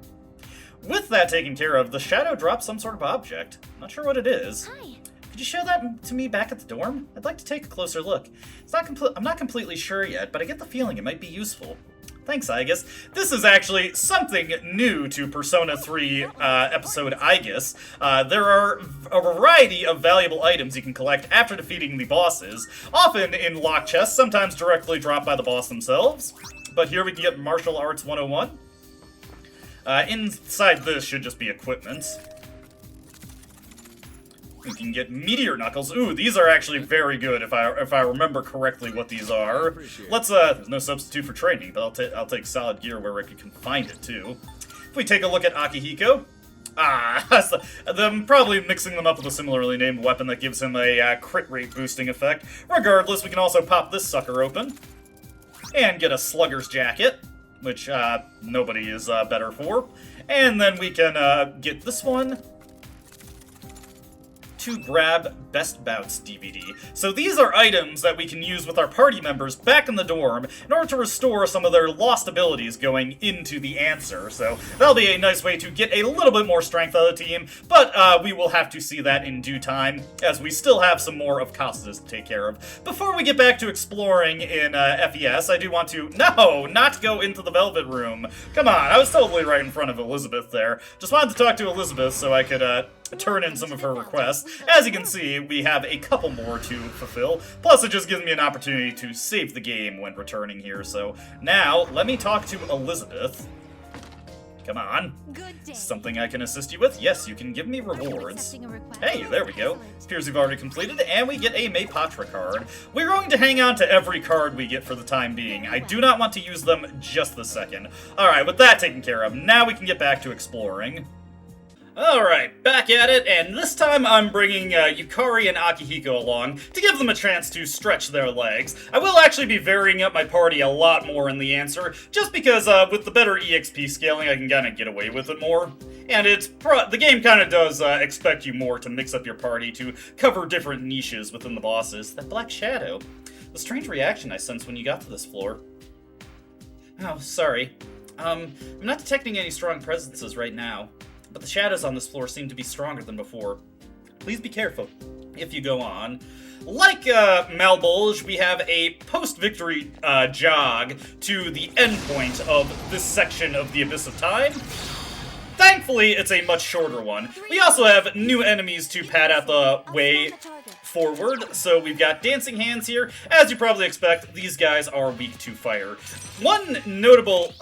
With that taken care of, the shadow drops some sort of object. Not sure what it is. Hi. Could you show that to me back at the dorm? I'd like to take a closer look. I'm not completely sure yet, but I get the feeling it might be useful. Thanks, Igus. This is actually something new to Persona 3 episode Igus. There are a variety of valuable items you can collect after defeating the bosses, often in lock chests, sometimes directly dropped by the boss themselves. But here we can get Martial Arts 101. Inside this should just be equipment. We can get Meteor Knuckles. Ooh, these are actually very good if I remember correctly what these are. Let's there's no substitute for training, but I'll take solid gear where I can find it too. If we take a look at Akihiko, I'm probably mixing them up with a similarly named weapon that gives him a crit rate boosting effect. Regardless, we can also pop this sucker open and get a Slugger's Jacket, which nobody is better for. And then we can get this one to grab Best Bouts DVD. So these are items that we can use with our party members back in the dorm in order to restore some of their lost abilities going into the answer. So that'll be a nice way to get a little bit more strength out of the team, but we will have to see that in due time, as we still have some more of Cocytus to take care of. Before we get back to exploring in FES, I do want to, no, not go into the Velvet Room. Come on, I was totally right in front of Elizabeth there. Just wanted to talk to Elizabeth so I could turn in some of her requests. As you can see, we have a couple more to fulfill, plus it just gives me an opportunity to save the game when returning here. So now, let me talk to Elizabeth. Come on. Something I can assist you with? Yes, you can give me rewards. Hey, there we go. Appears we've already completed, and we get a Maypatra card. We're going to hang on to every card we get for the time being. I do not want to use them just the second. Alright, with that taken care of, now we can get back to exploring. Alright, back at it, and this time I'm bringing Yukari and Akihiko along to give them a chance to stretch their legs. I will actually be varying up my party a lot more in the answer, just because with the better EXP scaling I can kind of get away with it more. And the game kind of does expect you more to mix up your party to cover different niches within the bosses. That black shadow. The strange reaction I sensed when you got to this floor. Oh, sorry. I'm not detecting any strong presences right now, but the shadows on this floor seem to be stronger than before. Please be careful if you go on. Like Malbolge, we have a post-victory jog to the endpoint of this section of the Abyss of Time. Thankfully, it's a much shorter one. We also have new enemies to pad out the way forward. So we've got Dancing Hands here. As you probably expect, these guys are weak to fire. One notable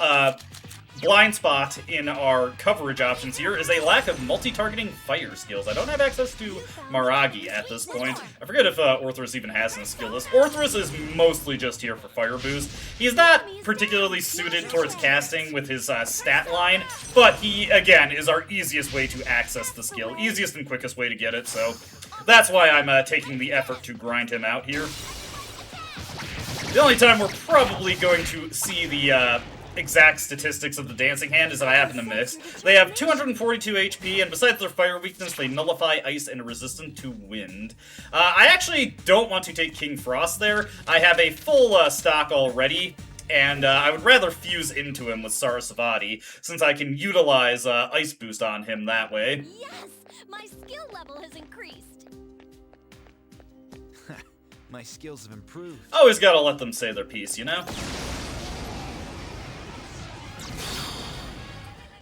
blind spot in our coverage options here is a lack of multi-targeting fire skills. I don't have access to Maragi at this point. I forget if Orthrus even has in a skill list. Orthrus is mostly just here for fire boost. He's not particularly suited towards casting with his stat line, but he, again, is our easiest way to access the skill. Easiest and quickest way to get it, so that's why I'm taking the effort to grind him out here. The only time we're probably going to see the exact statistics of the Dancing Hand is that I happen to miss. They have 242 HP, and besides their fire weakness, they nullify ice and are resistant to wind. I actually don't want to take King Frost there. I have a full stock already, and I would rather fuse into him with Sarasvati, since I can utilize Ice Boost on him that way. Yes! My skill level has increased. My skills have improved. Always gotta let them say their piece, you know?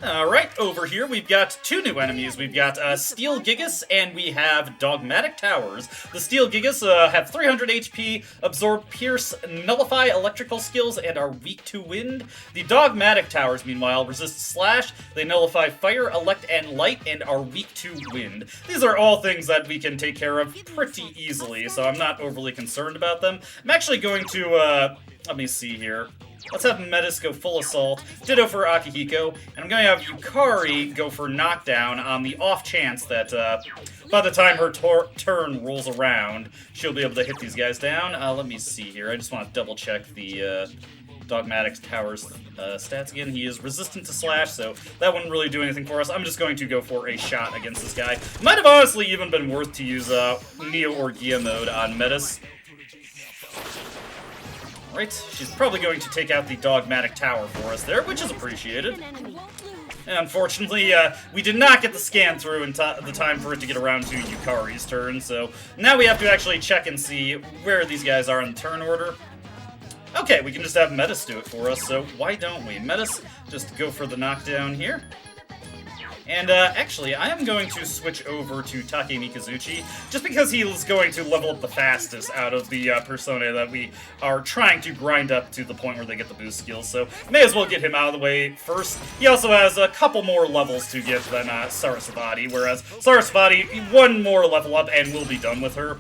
Alright, over here we've got two new enemies. We've got Steel Gigas and we have Dogmatic Towers. The Steel Gigas have 300 HP, absorb, pierce, nullify electrical skills, and are weak to wind. The Dogmatic Towers, meanwhile, resist slash, they nullify fire, elect, and light, and are weak to wind. These are all things that we can take care of pretty easily, so I'm not overly concerned about them. I'm actually going to, let me see here. Let's have Metis go full assault, ditto for Akihiko, and I'm going to have Yukari go for knockdown on the off chance that by the time her turn rolls around, she'll be able to hit these guys down. Let me see here. I just want to double check the Dogmatic Tower's stats again. He is resistant to slash, so that wouldn't really do anything for us. I'm just going to go for a shot against this guy. Might have honestly even been worth to use Neo or Gia mode on Metis. Right, she's probably going to take out the Dogmatic Tower for us there, which is appreciated. And unfortunately, we did not get the scan through in the time for it to get around to Yukari's turn, so now we have to actually check and see where these guys are in the turn order. Okay, we can just have Metis do it for us, so why don't we? Metis, just go for the knockdown here. And, actually, I am going to switch over to Take Mikazuchi, just because he is going to level up the fastest out of the persona that we are trying to grind up to the point where they get the boost skills, so may as well get him out of the way first. He also has a couple more levels to get than Sarasvati, whereas Sarasvati, one more level up and we'll be done with her.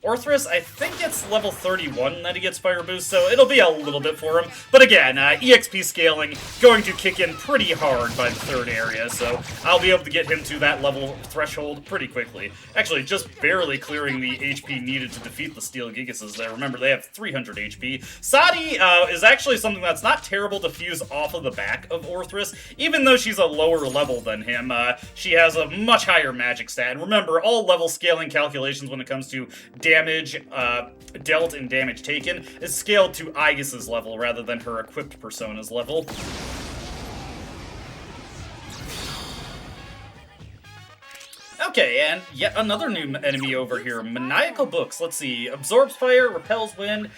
Orthrus, I think it's level 31 that he gets Fire Boost, so it'll be a little bit for him. But again, EXP scaling going to kick in pretty hard by the third area, so I'll be able to get him to that level threshold pretty quickly. Actually, just barely clearing the HP needed to defeat the Steel Gigases there. Remember, they have 300 HP. Sadi is actually something that's not terrible to fuse off of the back of Orthrus. Even though she's a lower level than him, she has a much higher magic stat. And remember, all level scaling calculations when it comes to damage dealt and damage taken is scaled to Aegis's level rather than her equipped persona's level. Okay, and yet another new enemy over here. Maniacal Books. Let's see. Absorbs fire, repels wind,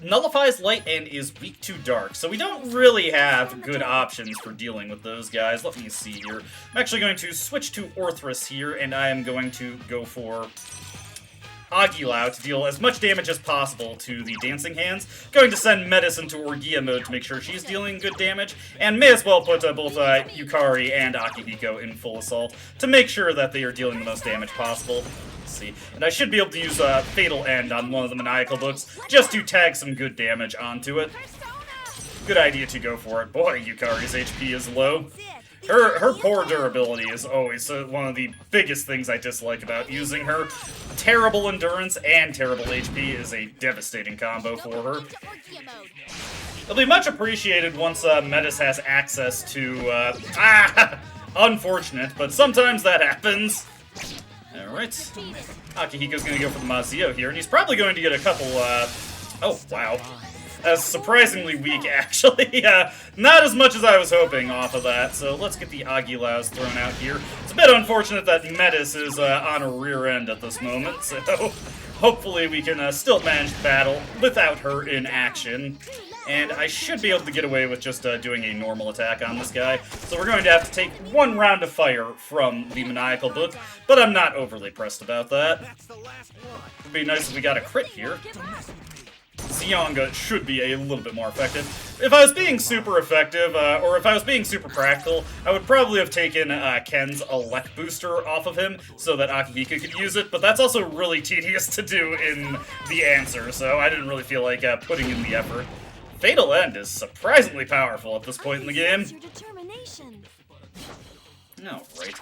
nullifies light, and is weak to dark. So we don't really have good options for dealing with those guys. Let me see here. I'm actually going to switch to Orthrus here, and I am going to go for Aguilau to deal as much damage as possible to the Dancing Hands. Going to send Metis into Orgia mode to make sure she's dealing good damage, and may as well put both Yukari and Akihiko in full assault to make sure that they are dealing the most damage possible. Let's see. And I should be able to use Fatal End on one of the Maniacal Books just to tag some good damage onto it. Good idea to go for it. Boy, Yukari's HP is low. Her poor durability is always one of the biggest things I dislike about using her. Terrible endurance and terrible HP is a devastating combo for her. It'll be much appreciated once Metis has access to, unfortunate, but sometimes that happens. Alright. Akihiko's gonna go for the Mazio here, and he's probably going to get a couple, oh, wow. Surprisingly weak, actually. Not as much as I was hoping off of that, so let's get the Aguilaus thrown out here. It's a bit unfortunate that Metis is on a rear end at this moment, so hopefully we can still manage the battle without her in action. And I should be able to get away with just doing a normal attack on this guy. So we're going to have to take one round of fire from the Maniacal Book, but I'm not overly pressed about that. It'd be nice if we got a crit here. Zionga should be a little bit more effective. If I was being super effective, or if I was being super practical, I would probably have taken Ken's Elect Booster off of him so that Akihiko could use it, but that's also really tedious to do in the answer, so I didn't really feel like putting in the effort. Fatal End is surprisingly powerful at this point in the game. Alright.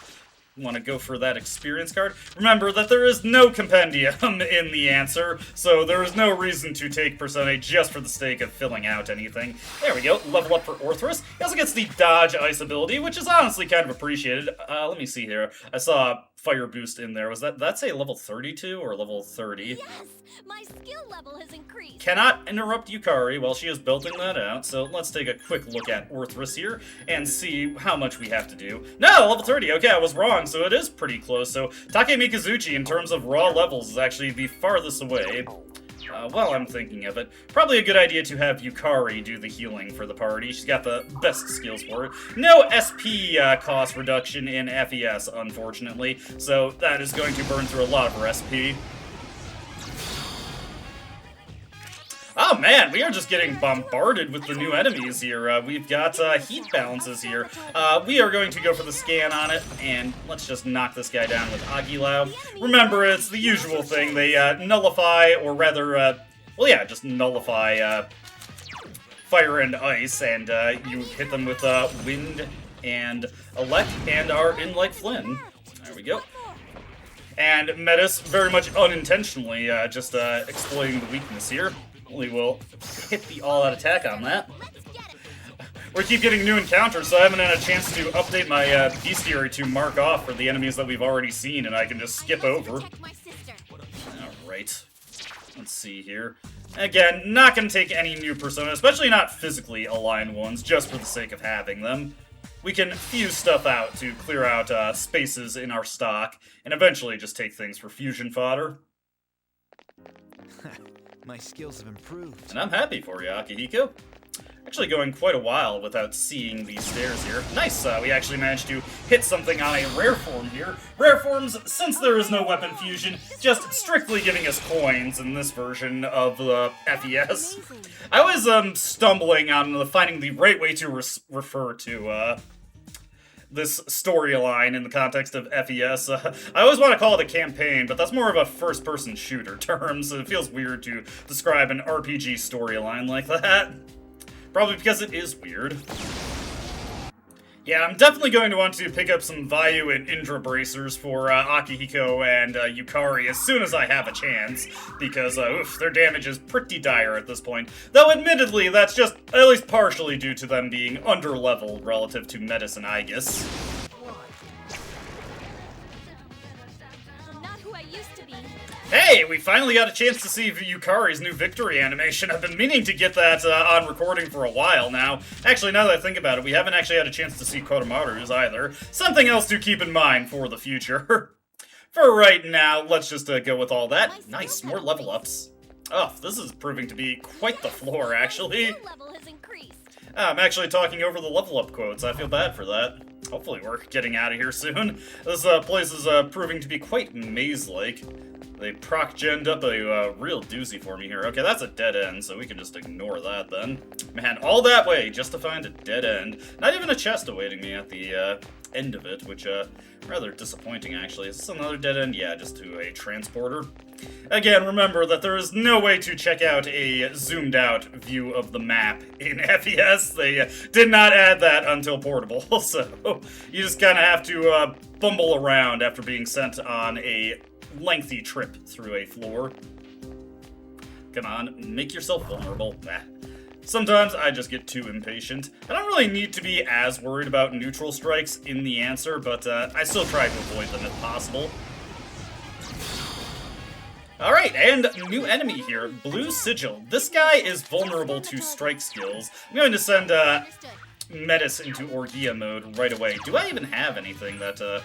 Want to go for that experience card. Remember that there is no compendium in the answer, so there is no reason to take Persona just for the sake of filling out anything. There we go, level up for Orthrus. He also gets the Dodge Ice ability, which is honestly kind of appreciated. Let me see here. I saw Fire Boost in there. Was that's a level 32 or level 30? Yes! My skill level has increased! Cannot interrupt Yukari while she is belting that out, so let's take a quick look at Orthrus here and see how much we have to do. No, level 30, okay, I was wrong, so it is pretty close. So Take Mikazuchi, in terms of raw levels, is actually the farthest away. While I'm thinking of it, probably a good idea to have Yukari do the healing for the party. She's got the best skills for it. No SP cost reduction in FES, unfortunately, so that is going to burn through a lot of her SP. Oh man, we are just getting bombarded with the new enemies here. We've got heat balances here. We are going to go for the scan on it, and let's just knock this guy down with Aguilau. Remember, it's the usual thing. They nullify, or rather, well yeah, just nullify fire and ice, and you hit them with wind and elect, and are in like Flynn. There we go. And Metis, very much unintentionally, just exploiting the weakness here. We will hit the all-out attack on that. We keep getting new encounters, so I haven't had a chance to update my bestiary to mark off for the enemies that we've already seen, and I can just skip over. Alright. Let's see here. Again, not going to take any new Persona, especially not physically aligned ones, just for the sake of having them. We can fuse stuff out to clear out spaces in our stock, and eventually just take things for fusion fodder. My skills have improved. And I'm happy for you, Akihiko. Actually going quite a while without seeing these stairs here. Nice, we actually managed to hit something on a rare form here. Rare forms, since there is no weapon fusion, just strictly giving us coins in this version of the FES. I was stumbling on finding the right way to refer to this storyline in the context of FES. I always want to call it a campaign, but that's more of a first-person shooter term, so it feels weird to describe an RPG storyline like that. Probably because it is weird. Yeah, I'm definitely going to want to pick up some Vayu and Indra bracers for Akihiko and Yukari as soon as I have a chance, because their damage is pretty dire at this point. Though admittedly, that's just at least partially due to them being under-leveled relative to Metis and Aegis. I'm not who I used to be. Hey, we finally got a chance to see Yukari's new victory animation. I've been meaning to get that on recording for a while now. Actually, now that I think about it, we haven't actually had a chance to see Koromaru's either. Something else to keep in mind for the future. For right now, let's just go with all that. Nice, more level ups. Oh, this is proving to be quite the floor, actually. Level has increased. I'm actually talking over the level up quotes. I feel bad for that. Hopefully we're getting out of here soon. This place is proving to be quite maze-like. They proc-genned up a real doozy for me here. Okay, that's a dead end, so we can just ignore that then. Man, all that way just to find a dead end. Not even a chest awaiting me at the end of it, which rather disappointing actually. Is this another dead end? Yeah, just to a transporter. Again, remember that there is no way to check out a zoomed out view of the map in FES. They did not add that until Portable, so you just kind of have to bumble around after being sent on a lengthy trip through a floor. Come on, make yourself vulnerable. Sometimes I just get too impatient. I don't really need to be as worried about neutral strikes in the answer, but I still try to avoid them if possible. Alright, and new enemy here, Blue Sigil. This guy is vulnerable to strike skills. I'm going to send Metis into Orgia mode right away. Do I even have anything that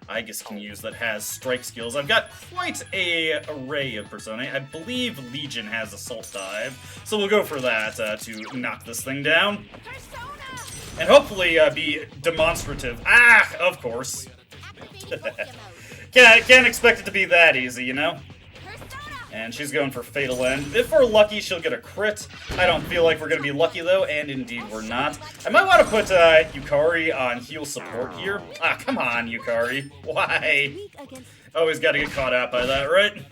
Aegis can use that has strike skills? I've got quite an array of personae. I believe Legion has Assault Dive, so we'll go for that to knock this thing down. And hopefully be demonstrative. Ah, of course. Can't expect it to be that easy, you know? And she's going for Fatal End. If we're lucky, she'll get a crit. I don't feel like we're going to be lucky, though, and indeed we're not. I might want to put Yukari on heal support here. Ah, come on, Yukari. Why? Always got to get caught out by that, right?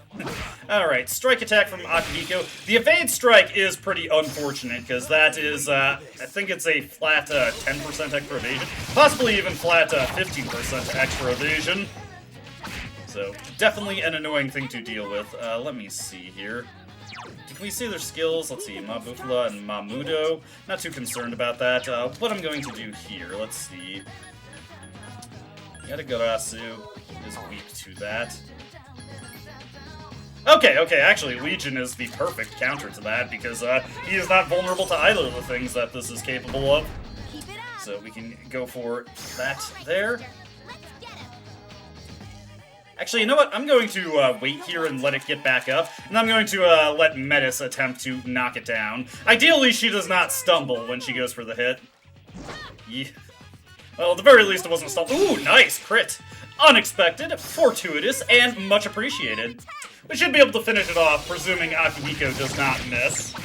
Alright, strike attack from Akihiko. The evade strike is pretty unfortunate, because that is, I think it's a flat 10% extra evasion. Possibly even flat 15% extra evasion. So, definitely an annoying thing to deal with. Let me see here. Can we see their skills? Let's see, Mabufla and Mamudo. Not too concerned about that. What I'm going to do here, let's see. Yatagarasu is weak to that. Okay, actually, Legion is the perfect counter to that, because he is not vulnerable to either of the things that this is capable of. So we can go for that there. Actually, you know what? I'm going to wait here and let it get back up, and I'm going to let Metis attempt to knock it down. Ideally, she does not stumble when she goes for the hit. Yeah. Well, at the very least, it wasn't a stumble. Ooh, nice! Crit! Unexpected, fortuitous, and much appreciated. We should be able to finish it off, presuming Akihiko does not miss.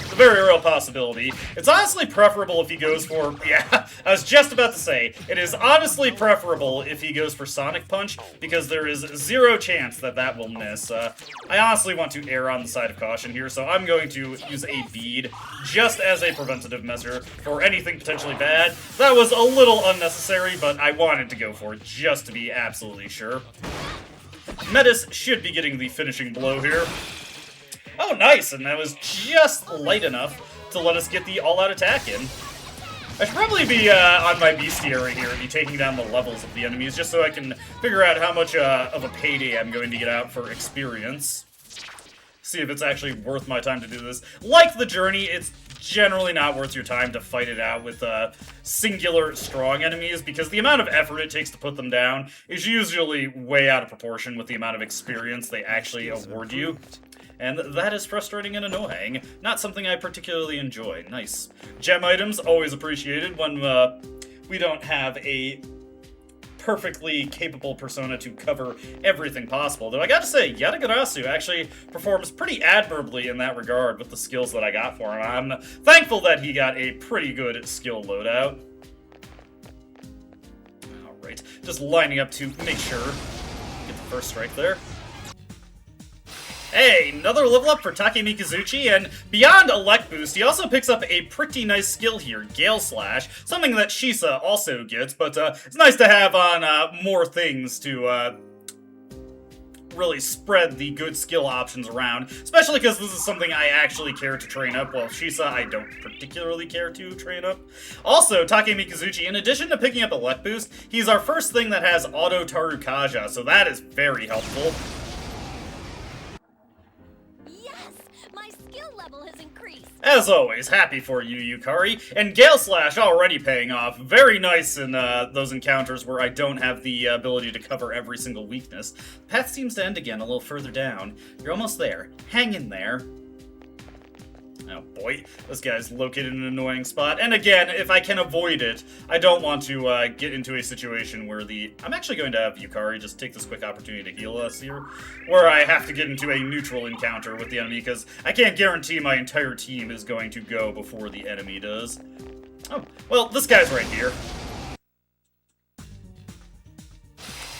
It's a very real possibility. It's honestly preferable if he goes for... Yeah, I was just about to say, it is honestly preferable if he goes for Sonic Punch, because there is zero chance that that will miss. I honestly want to err on the side of caution here, so I'm going to use a bead just as a preventative measure for anything potentially bad. That was a little unnecessary, but I wanted to go for it just to be absolutely sure. Metis should be getting the finishing blow here. Oh, nice, and that was just light enough to let us get the all-out attack in. I should probably be on my bestiary here and be taking down the levels of the enemies, just so I can figure out how much of a payday I'm going to get out for experience. See if it's actually worth my time to do this. Like the journey, it's generally not worth your time to fight it out with singular strong enemies, because the amount of effort it takes to put them down is usually way out of proportion with the amount of experience they actually award you. and that is frustrating and annoying. Not something I particularly enjoy. Nice. Gem items, always appreciated when we don't have a perfectly capable persona to cover everything possible. Though I gotta say, Yatagarasu actually performs pretty admirably in that regard with the skills that I got for him. I'm thankful that he got a pretty good skill loadout. Alright, just lining up to make sure. Get the first strike there. Hey, another level up for Take Mikazuchi, and beyond Elect Boost, he also picks up a pretty nice skill here, Gale Slash, something that Shisa also gets, but it's nice to have on more things to really spread the good skill options around, especially because this is something I actually care to train up, while Shisa I don't particularly care to train up. Also, Take Mikazuchi, in addition to picking up Elect Boost, he's our first thing that has Auto Tarukaja, so that is very helpful. As always, happy for you, Yukari. And Gale Slash already paying off. Very nice in those encounters where I don't have the ability to cover every single weakness. The path seems to end again a little further down. You're almost there. Hang in there. Oh boy, this guy's located in an annoying spot. And again, if I can avoid it, I don't want to get into a situation where I'm actually going to have Yukari just take this quick opportunity to heal us here, where I have to get into a neutral encounter with the enemy, because I can't guarantee my entire team is going to go before the enemy does. Oh, well, this guy's right here.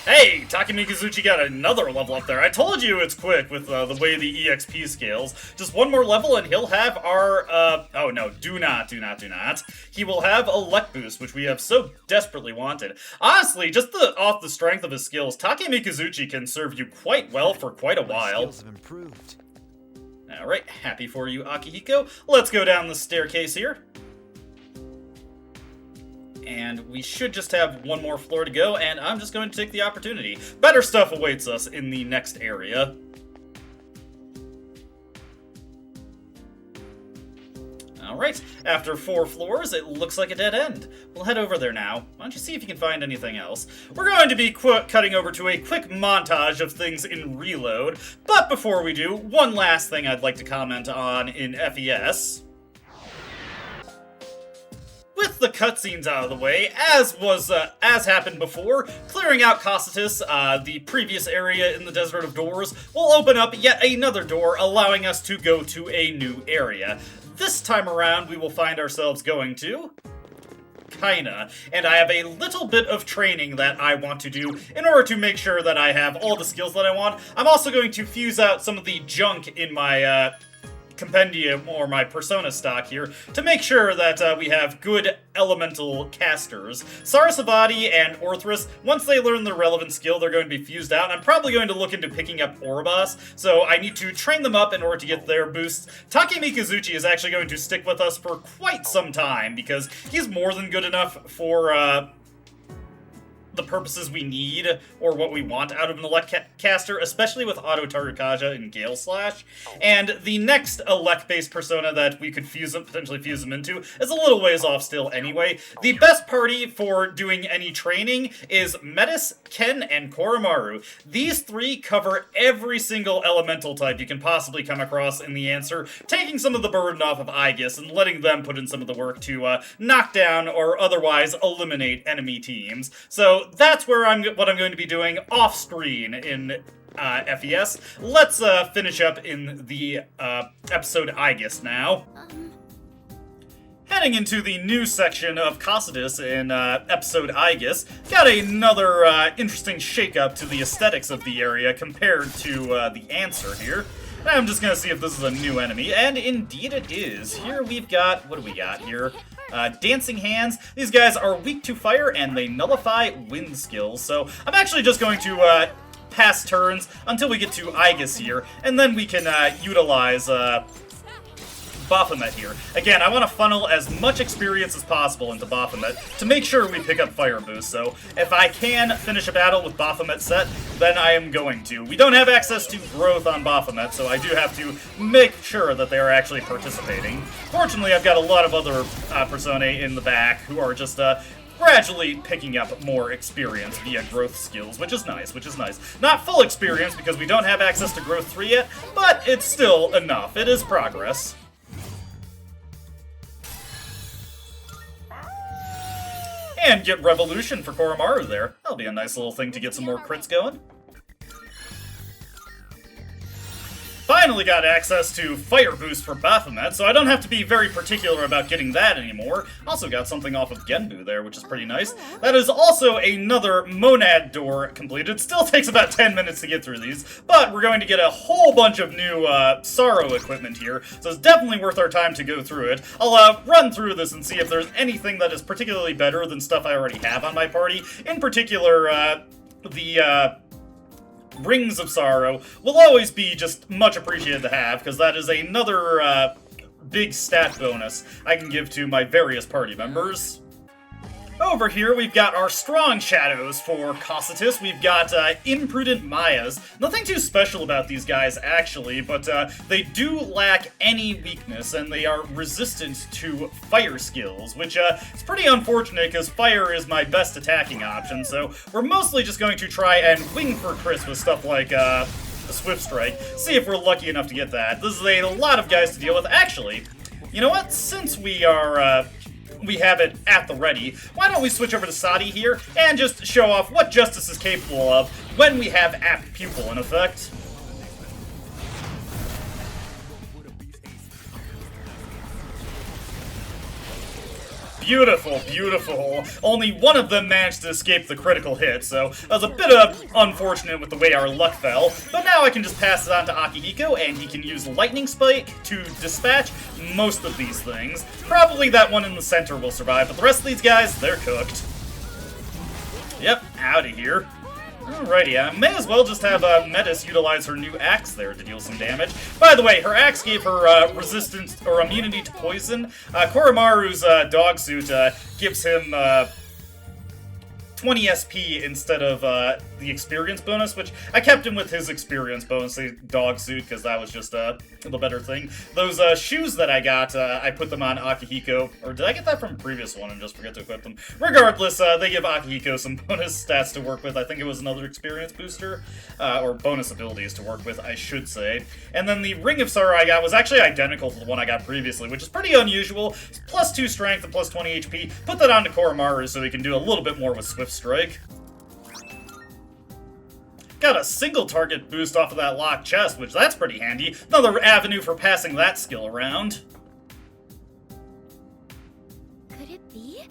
Hey, Take Mikazuchi got another level up there. I told you it's quick with the way the EXP scales. Just one more level and he'll have our, oh no, do not. He will have Elect Boost, which we have so desperately wanted. Honestly, just off the strength of his skills, Take Mikazuchi can serve you quite well for quite a while. My skills have improved. Alright, happy for you, Akihiko. Let's go down the staircase here. And we should just have one more floor to go, and I'm just going to take the opportunity. Better stuff awaits us in the next area. Alright, after 4 floors, it looks like a dead end. We'll head over there now. Why don't you see if you can find anything else? We're going to be cutting over to a quick montage of things in Reload, but before we do, one last thing I'd like to comment on in FES. With the cutscenes out of the way, as happened before, clearing out Cocytus, the previous area in the Desert of Doors, will open up yet another door, allowing us to go to a new area. This time around, we will find ourselves going to Kaina, and I have a little bit of training that I want to do in order to make sure that I have all the skills that I want. I'm also going to fuse out some of the junk in my compendium or my persona stock here to make sure that we have good elemental casters. Sarasvati and Orthrus, once they learn the relevant skill, they're going to be fused out, and I'm probably going to look into picking up Orobas, so I need to train them up in order to get their boosts. Take Mikazuchi is actually going to stick with us for quite some time, because he's more than good enough for the purposes we need, or what we want out of an Elect caster, especially with Auto Tarukaja and Gale Slash. And the next Elect-based persona that we could potentially fuse them into is a little ways off still anyway. The best party for doing any training is Metis, Ken, and Koromaru. These 3 cover every single elemental type you can possibly come across in the answer, taking some of the burden off of Aegis and letting them put in some of the work to knock down or otherwise eliminate enemy teams. So that's where what I'm going to be doing off-screen in FES. Let's finish up in the episode Aegis now. Heading into the new section of Cocytus in episode Aegis, got another interesting shakeup to the aesthetics of the area compared to the answer here. I'm just gonna see if this is a new enemy, and indeed it is. Here we've got, what do we got here? Dancing Hands. These guys are weak to fire, and they nullify wind skills, so I'm actually just going to pass turns until we get to Aegis here, and then we can utilize Baphomet here. Again, I want to funnel as much experience as possible into Baphomet to make sure we pick up Fire Boost, so if I can finish a battle with Baphomet set, then I am going to. We don't have access to growth on Baphomet, so I do have to make sure that they are actually participating. Fortunately, I've got a lot of other personae in the back who are just gradually picking up more experience via growth skills, which is nice, Not full experience because we don't have access to growth 3 yet, but it's still enough. It is progress. And get Revolution for Koromaru there. That'll be a nice little thing to get some more crits going. Finally got access to Fire Boost for Baphomet, so I don't have to be very particular about getting that anymore. Also got something off of Genbu there, which is pretty nice. That is also another Monad door completed. Still takes about 10 minutes to get through these, but we're going to get a whole bunch of new Sorrow equipment here, so it's definitely worth our time to go through it. I'll run through this and see if there's anything that is particularly better than stuff I already have on my party. In particular, the Rings of Sorrow will always be just much appreciated to have, because that is another big stat bonus I can give to my various party members. Over here, we've got our strong shadows for Cocytus. We've got Imprudent Mayas. Nothing too special about these guys, actually, but they do lack any weakness, and they are resistant to fire skills, which is pretty unfortunate, because fire is my best attacking option, so we're mostly just going to try and wing for crits with stuff like the Swift Strike. See if we're lucky enough to get that. This is a lot of guys to deal with. Actually, you know what? Since we are... we have it at the ready, why don't we switch over to Sadi here and just show off what Justice is capable of when we have Apt Pupil in effect. Beautiful, beautiful. Only one of them managed to escape the critical hit, so that was a bit unfortunate with the way our luck fell. But now I can just pass it on to Akihiko, and he can use Lightning Spike to dispatch most of these things. Probably that one in the center will survive, but the rest of these guys, they're cooked. Yep, out of here. Alrighty, I may as well just have Metis utilize her new axe there to deal some damage. By the way, her axe gave her resistance or immunity to poison. Koromaru's dog suit gives him 20 SP instead of the experience bonus, which I kept him with his experience bonus, the dog suit, because that was just the better thing. Those shoes that I got, I put them on Akihiko, or did I get that from a previous one and just forget to equip them? Regardless, they give Akihiko some bonus stats to work with. I think it was another experience booster, or bonus abilities to work with, I should say. And then the Ring of Sorrow I got was actually identical to the one I got previously, which is pretty unusual. It's plus 2 strength and plus 20 HP. Put that on to Koromaru so he can do a little bit more with Swift Strike. Got a single target boost off of that locked chest, which that's pretty handy. Another avenue for passing that skill around. Could it be?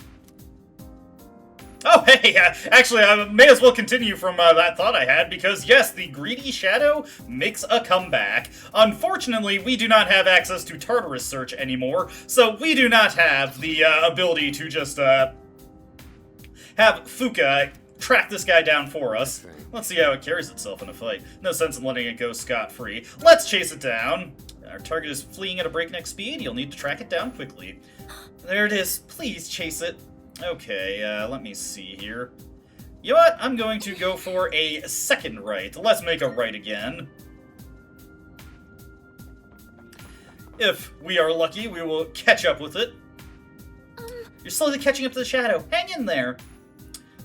Oh, hey, actually, I may as well continue from that thought I had, because yes, the Greedy Shadow makes a comeback. Unfortunately, we do not have access to Tartarus Search anymore, so we do not have the ability to just have Fuka track this guy down for us. Let's see how it carries itself in a fight. No sense in letting it go scot-free. Let's chase it down. Our target is fleeing at a breakneck speed. You'll need to track it down quickly. There it is. Please chase it. Okay, let me see here. You know what? I'm going to go for a second right. Let's make a right again. If we are lucky, we will catch up with it. You're slowly catching up to the shadow. Hang in there.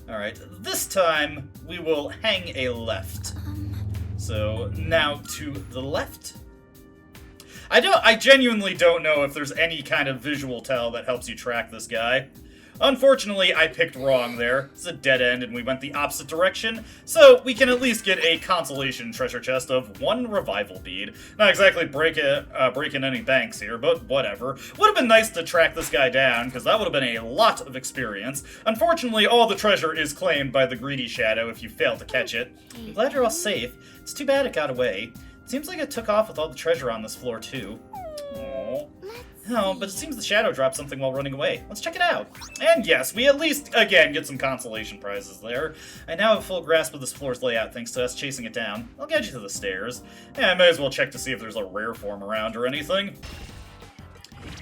Alright, this time we will hang a left. So now to the left. I genuinely don't know if there's any kind of visual tell that helps you track this guy. Unfortunately, I picked wrong there. It's a dead end and we went the opposite direction, so we can at least get a consolation treasure chest of 1 revival bead. Not exactly breaking any banks here, but whatever. Would have been nice to track this guy down, because that would have been a lot of experience. Unfortunately, all the treasure is claimed by the Greedy Shadow if you fail to catch it. I'm glad you're all safe. It's too bad it got away. It seems like it took off with all the treasure on this floor, too. Aww. Oh, but it seems the Shadow dropped something while running away. Let's check it out. And yes, we at least, again, get some consolation prizes there. I now have a full grasp of this floor's layout thanks to us chasing it down. I'll get you to the stairs. Yeah, I may as well check to see if there's a rare form around or anything.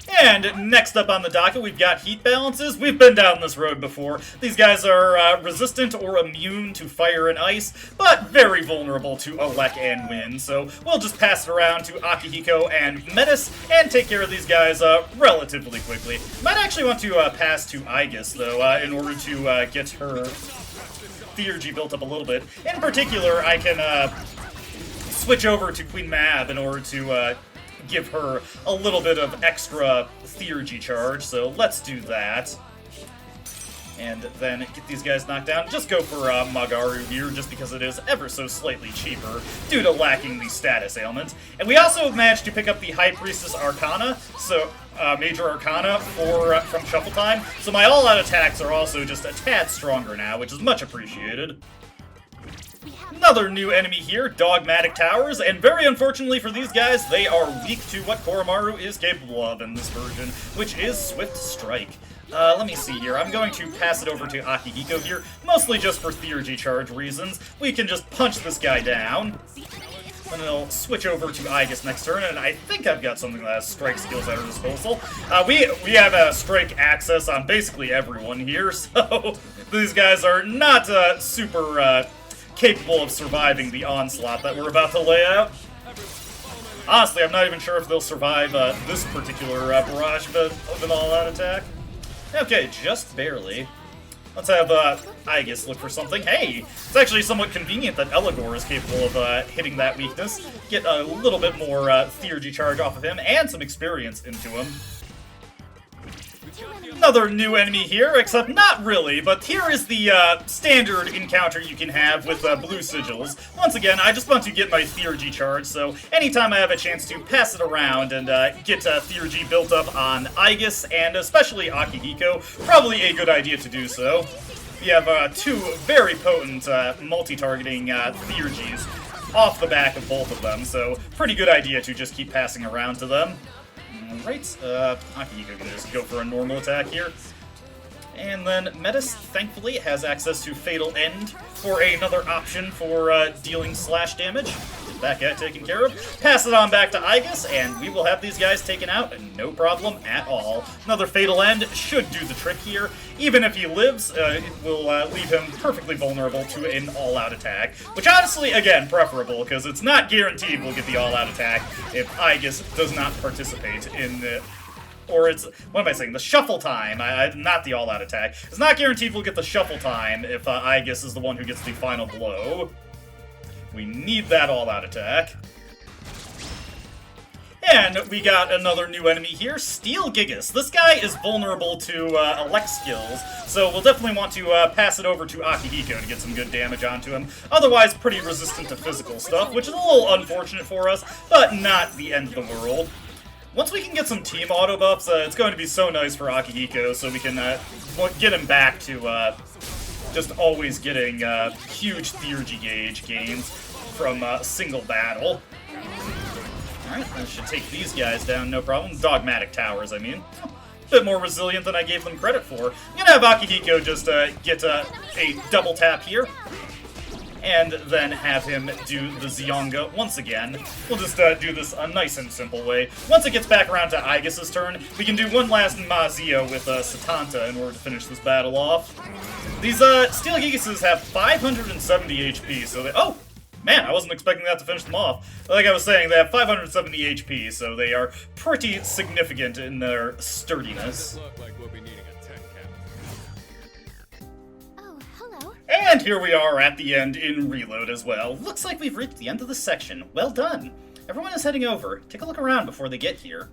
And next up on the docket, we've got heat balances. We've been down this road before. These guys are resistant or immune to fire and ice, but very vulnerable to Elec and wind. So we'll just pass it around to Akihiko and Metis and take care of these guys relatively quickly. Might actually want to pass to Aegis, though, in order to get her theurgy built up a little bit. In particular, I can switch over to Queen Mab in order to give her a little bit of extra theurgy charge, so let's do that. And then get these guys knocked down. Just go for Magaru here, just because it is ever so slightly cheaper, due to lacking the status ailment. And we also managed to pick up the High Priestess Arcana, so Major Arcana from Shuffle Time. So my all-out attacks are also just a tad stronger now, which is much appreciated. Another new enemy here, Dogmatic Towers, and very unfortunately for these guys, they are weak to what Koromaru is capable of in this version, which is Swift Strike. Let me see here. I'm going to pass it over to Akihiko here, mostly just for theurgy charge reasons. We can just punch this guy down. And then I'll switch over to Aegis next turn, and I think I've got something that has strike skills at our disposal. We have strike access on basically everyone here, so these guys are not super capable of surviving the onslaught that we're about to lay out. Honestly, I'm not even sure if they'll survive this particular barrage of an all-out attack. Okay, just barely. Let's have Aegis look for something. Hey, it's actually somewhat convenient that Eligor is capable of hitting that weakness. Get a little bit more theurgy charge off of him and some experience into him. Another new enemy here, except not really, but here is the standard encounter you can have with blue sigils. Once again, I just want to get my theurgy charge, so anytime I have a chance to pass it around and get theurgy built up on Aegis, and especially Akihiko, probably a good idea to do so. We have two very potent multi-targeting theurgies off the back of both of them, so pretty good idea to just keep passing around to them. Alright, Akihiko can just go for a normal attack here. And then Metis, thankfully, has access to Fatal End for another option for dealing slash damage. Get that guy taken care of. Pass it on back to Aegis, and we will have these guys taken out, no problem at all. Another Fatal End should do the trick here. Even if he lives, it will leave him perfectly vulnerable to an all-out attack. Which honestly, again, preferable, because it's not guaranteed we'll get the all-out attack if Aegis does not participate in the... Or it's, what am I saying, the shuffle time, not the all-out attack. It's not guaranteed we'll get the shuffle time if Aegis is the one who gets the final blow. We need that all-out attack. And we got another new enemy here, Steel Gigas. This guy is vulnerable to Elec skills, so we'll definitely want to pass it over to Akihiko to get some good damage onto him. Otherwise, pretty resistant to physical stuff, which is a little unfortunate for us, but not the end of the world. Once we can get some team auto buffs, it's going to be so nice for Akihiko, so we can get him back to just always getting huge theurgy gauge gains from a single battle. Alright, that should take these guys down, no problem. Dogmatic Towers, I mean. A bit more resilient than I gave them credit for. I'm gonna have Akihiko just get a double tap here. And then have him do the Zionga once again. We'll just do this a nice and simple way. Once it gets back around to Aegis' turn, we can do one last Mazio with Satanta in order to finish this battle off. These Steel Gigases have 570 HP, so they... Oh! Man, I wasn't expecting that to finish them off. Like I was saying, they have 570 HP, so they are pretty significant in their sturdiness. And here we are at the end in Reload as well. Looks like we've reached the end of the section. Well done. Everyone is heading over. Take a look around before they get here.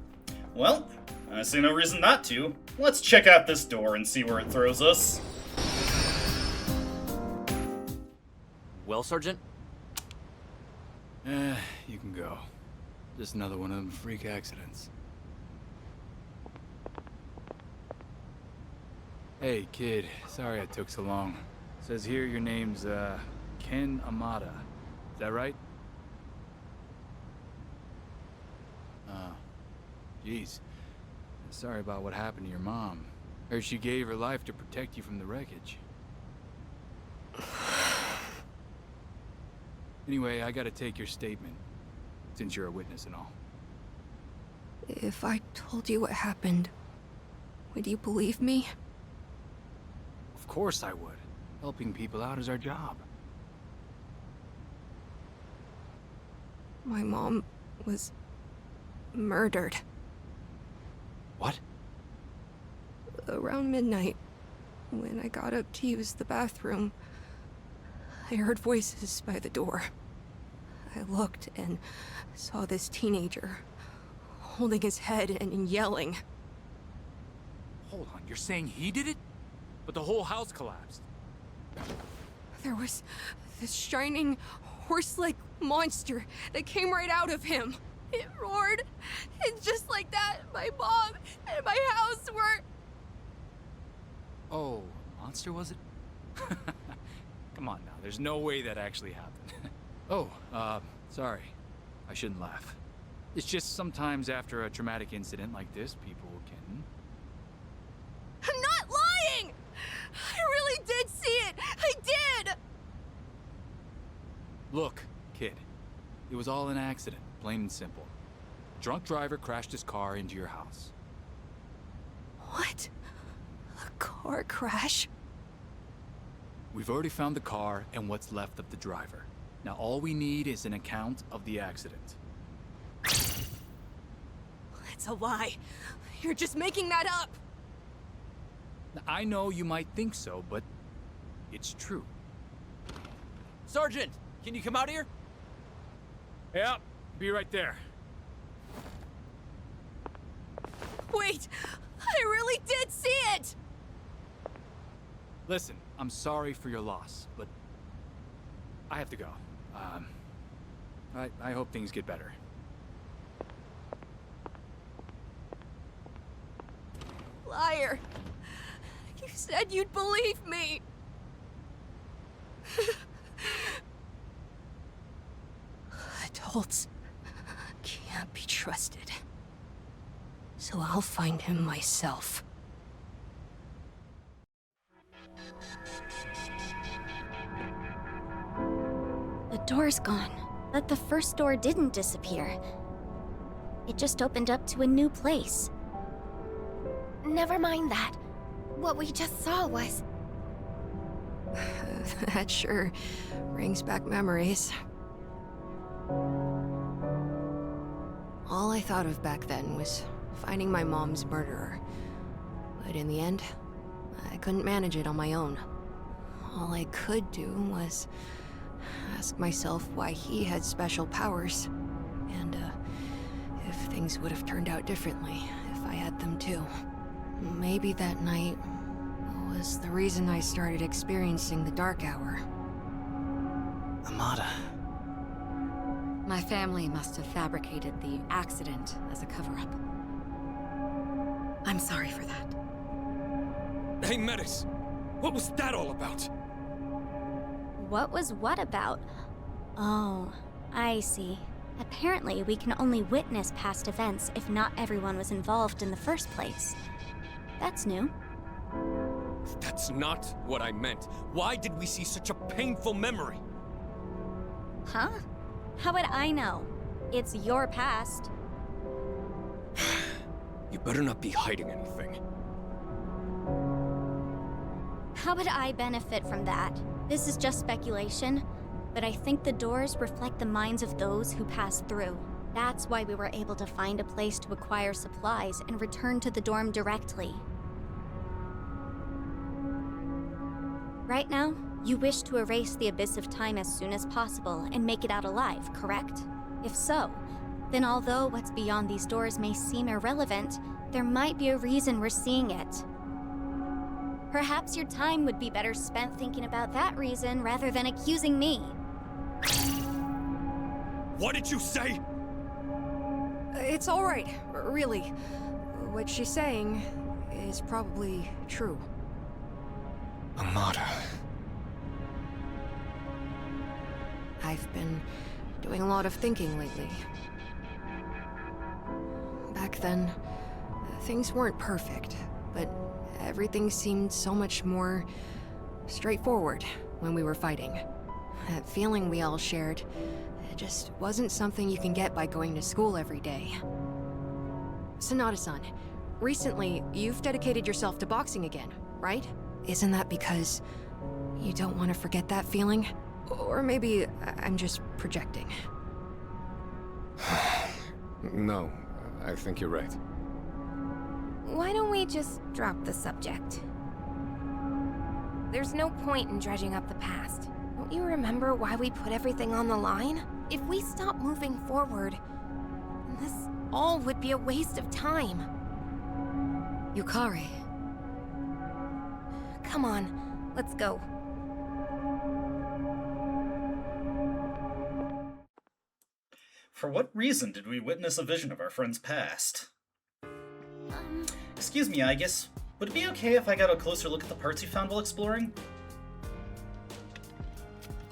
Well, I see no reason not to. Let's check out this door and see where it throws us. Well, Sergeant? You can go. Just another one of them freak accidents. Hey, kid. Sorry it took so long. Says here your name's, Ken Amada. Is that right? Jeez. Sorry about what happened to your mom. Heard she gave her life to protect you from the wreckage. Anyway, I gotta take your statement, since you're a witness and all. If I told you what happened, would you believe me? Of course I would. Helping people out is our job. My mom was murdered. What? Around midnight, when I got up to use the bathroom, I heard voices by the door. I looked and saw this teenager holding his head and yelling. Hold on, you're saying he did it? But the whole house collapsed. There was this shining, horse-like monster that came right out of him. It roared, and just like that, my mom and my house were... Oh, a monster was it? Come on now, there's no way that actually happened. Oh, sorry. I shouldn't laugh. It's just sometimes after a traumatic incident like this, people can... I'm not lying! I really did see it! I did! Look, kid. It was all an accident, plain and simple. A drunk driver crashed his car into your house. What? A car crash? We've already found the car and what's left of the driver. Now all we need is an account of the accident. It's a lie. You're just making that up. Now, I know you might think so, but it's true. Sergeant, can you come out here? Yeah, be right there. Wait! I really did see it! Listen, I'm sorry for your loss, but I have to go. I hope things get better. Liar! You said you'd believe me! Adults can't be trusted. So I'll find him myself. The door's gone, but the first door didn't disappear. It just opened up to a new place. Never mind that. What we just saw was... That sure brings back memories. All I thought of back then was finding my mom's murderer. But in the end, I couldn't manage it on my own. All I could do was ask myself why he had special powers, and if things would have turned out differently if I had them too. Maybe that night was the reason I started experiencing the dark hour. Amada. My family must have fabricated the accident as a cover-up. I'm sorry for that. Hey, Metis! What was that all about? What was what about? Oh, I see. Apparently, we can only witness past events if not everyone was involved in the first place. That's new. That's not what I meant. Why did we see such a painful memory? Huh? How would I know? It's your past. You better not be hiding anything. How would I benefit from that? This is just speculation, but I think the doors reflect the minds of those who pass through. That's why we were able to find a place to acquire supplies and return to the dorm directly. Right now, you wish to erase the abyss of time as soon as possible and make it out alive, correct? If so, then although what's beyond these doors may seem irrelevant, there might be a reason we're seeing it. Perhaps your time would be better spent thinking about that reason rather than accusing me. What did you say? It's all right, really. What she's saying is probably true. Amada. I've been doing a lot of thinking lately. Back then, things weren't perfect, but everything seemed so much more straightforward when we were fighting. That feeling we all shared, it just wasn't something you can get by going to school every day. Sonata-san, recently you've dedicated yourself to boxing again, right? Isn't that because you don't want to forget that feeling? Or maybe I'm just projecting. No, I think you're right. Why don't we just drop the subject? There's no point in dredging up the past. Don't you remember why we put everything on the line? If we stop moving forward, this all would be a waste of time. Yukari. Come on, let's go. For what reason did we witness a vision of our friend's past? Excuse me, I guess. Would it be okay if I got a closer look at the parts you found while exploring?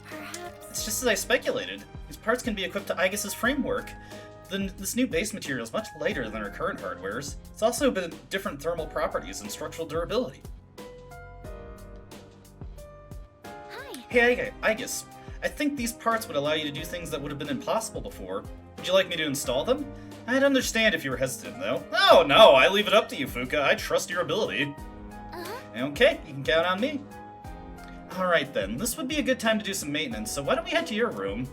Perhaps. It's just as I speculated. These parts can be equipped to Aegis's framework. This new base material is much lighter than our current hardwares. It's also been different thermal properties and structural durability. Hi. Hey, Aegis. I think these parts would allow you to do things that would have been impossible before. Would you like me to install them? I'd understand if you were hesitant, though. Oh, no, I leave it up to you, Fuka. I trust your ability. Okay, you can count on me. Alright then, this would be a good time to do some maintenance, so why don't we head to your room?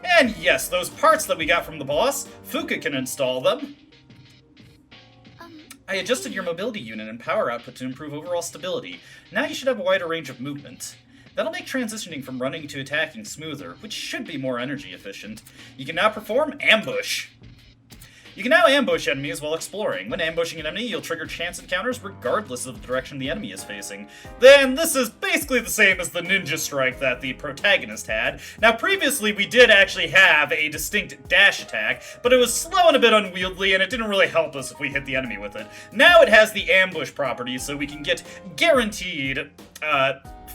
And yes, those parts that we got from the boss, Fuka can install them. I adjusted your mobility unit and power output to improve overall stability. Now you should have a wider range of movement. That'll make transitioning from running to attacking smoother, which should be more energy efficient. You can now perform Ambush. You can now ambush enemies while exploring. When ambushing an enemy, you'll trigger chance encounters regardless of the direction the enemy is facing. Then, this is basically the same as the ninja strike that the protagonist had. Now, previously we did actually have a distinct dash attack, but it was slow and a bit unwieldy, and it didn't really help us if we hit the enemy with it. Now it has the ambush property, so we can get guaranteed,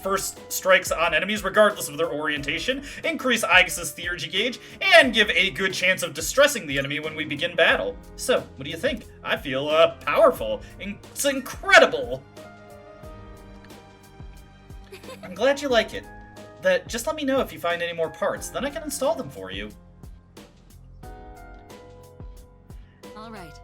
first strikes on enemies regardless of their orientation, increase Aegis's theurgy gauge, and give a good chance of distressing the enemy when we begin battle. So, what do you think? I feel, powerful. It's incredible! I'm glad you like it. Just let me know if you find any more parts, then I can install them for you. Alright.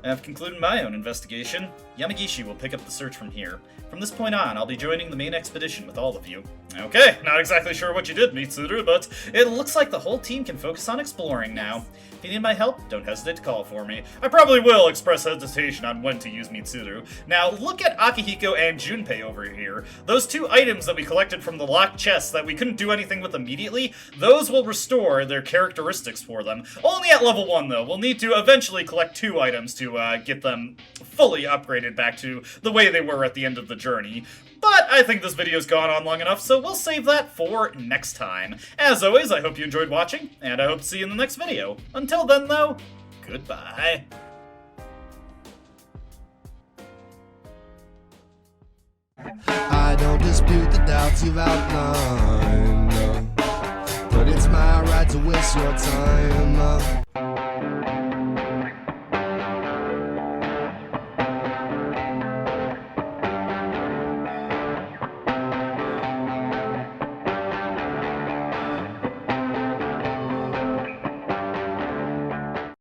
I've concluded my own investigation. Yamagishi will pick up the search from here. From this point on, I'll be joining the main expedition with all of you. Okay, not exactly sure what you did, Mitsuru, but it looks like the whole team can focus on exploring now. If you need my help, don't hesitate to call for me. I probably will express hesitation on when to use Mitsuru. Now, look at Akihiko and Junpei over here. Those two items that we collected from the locked chests that we couldn't do anything with immediately, those will restore their characteristics for them. Only at level 1, though. We'll need to eventually collect 2 items to get them fully upgraded back to the way they were at the end of the journey. But I think this video's gone on long enough, so we'll save that for next time. As always, I hope you enjoyed watching, and I hope to see you in the next video. Until then, though, goodbye. I don't dispute the doubts you've outlined, no. But it's my right to waste your time.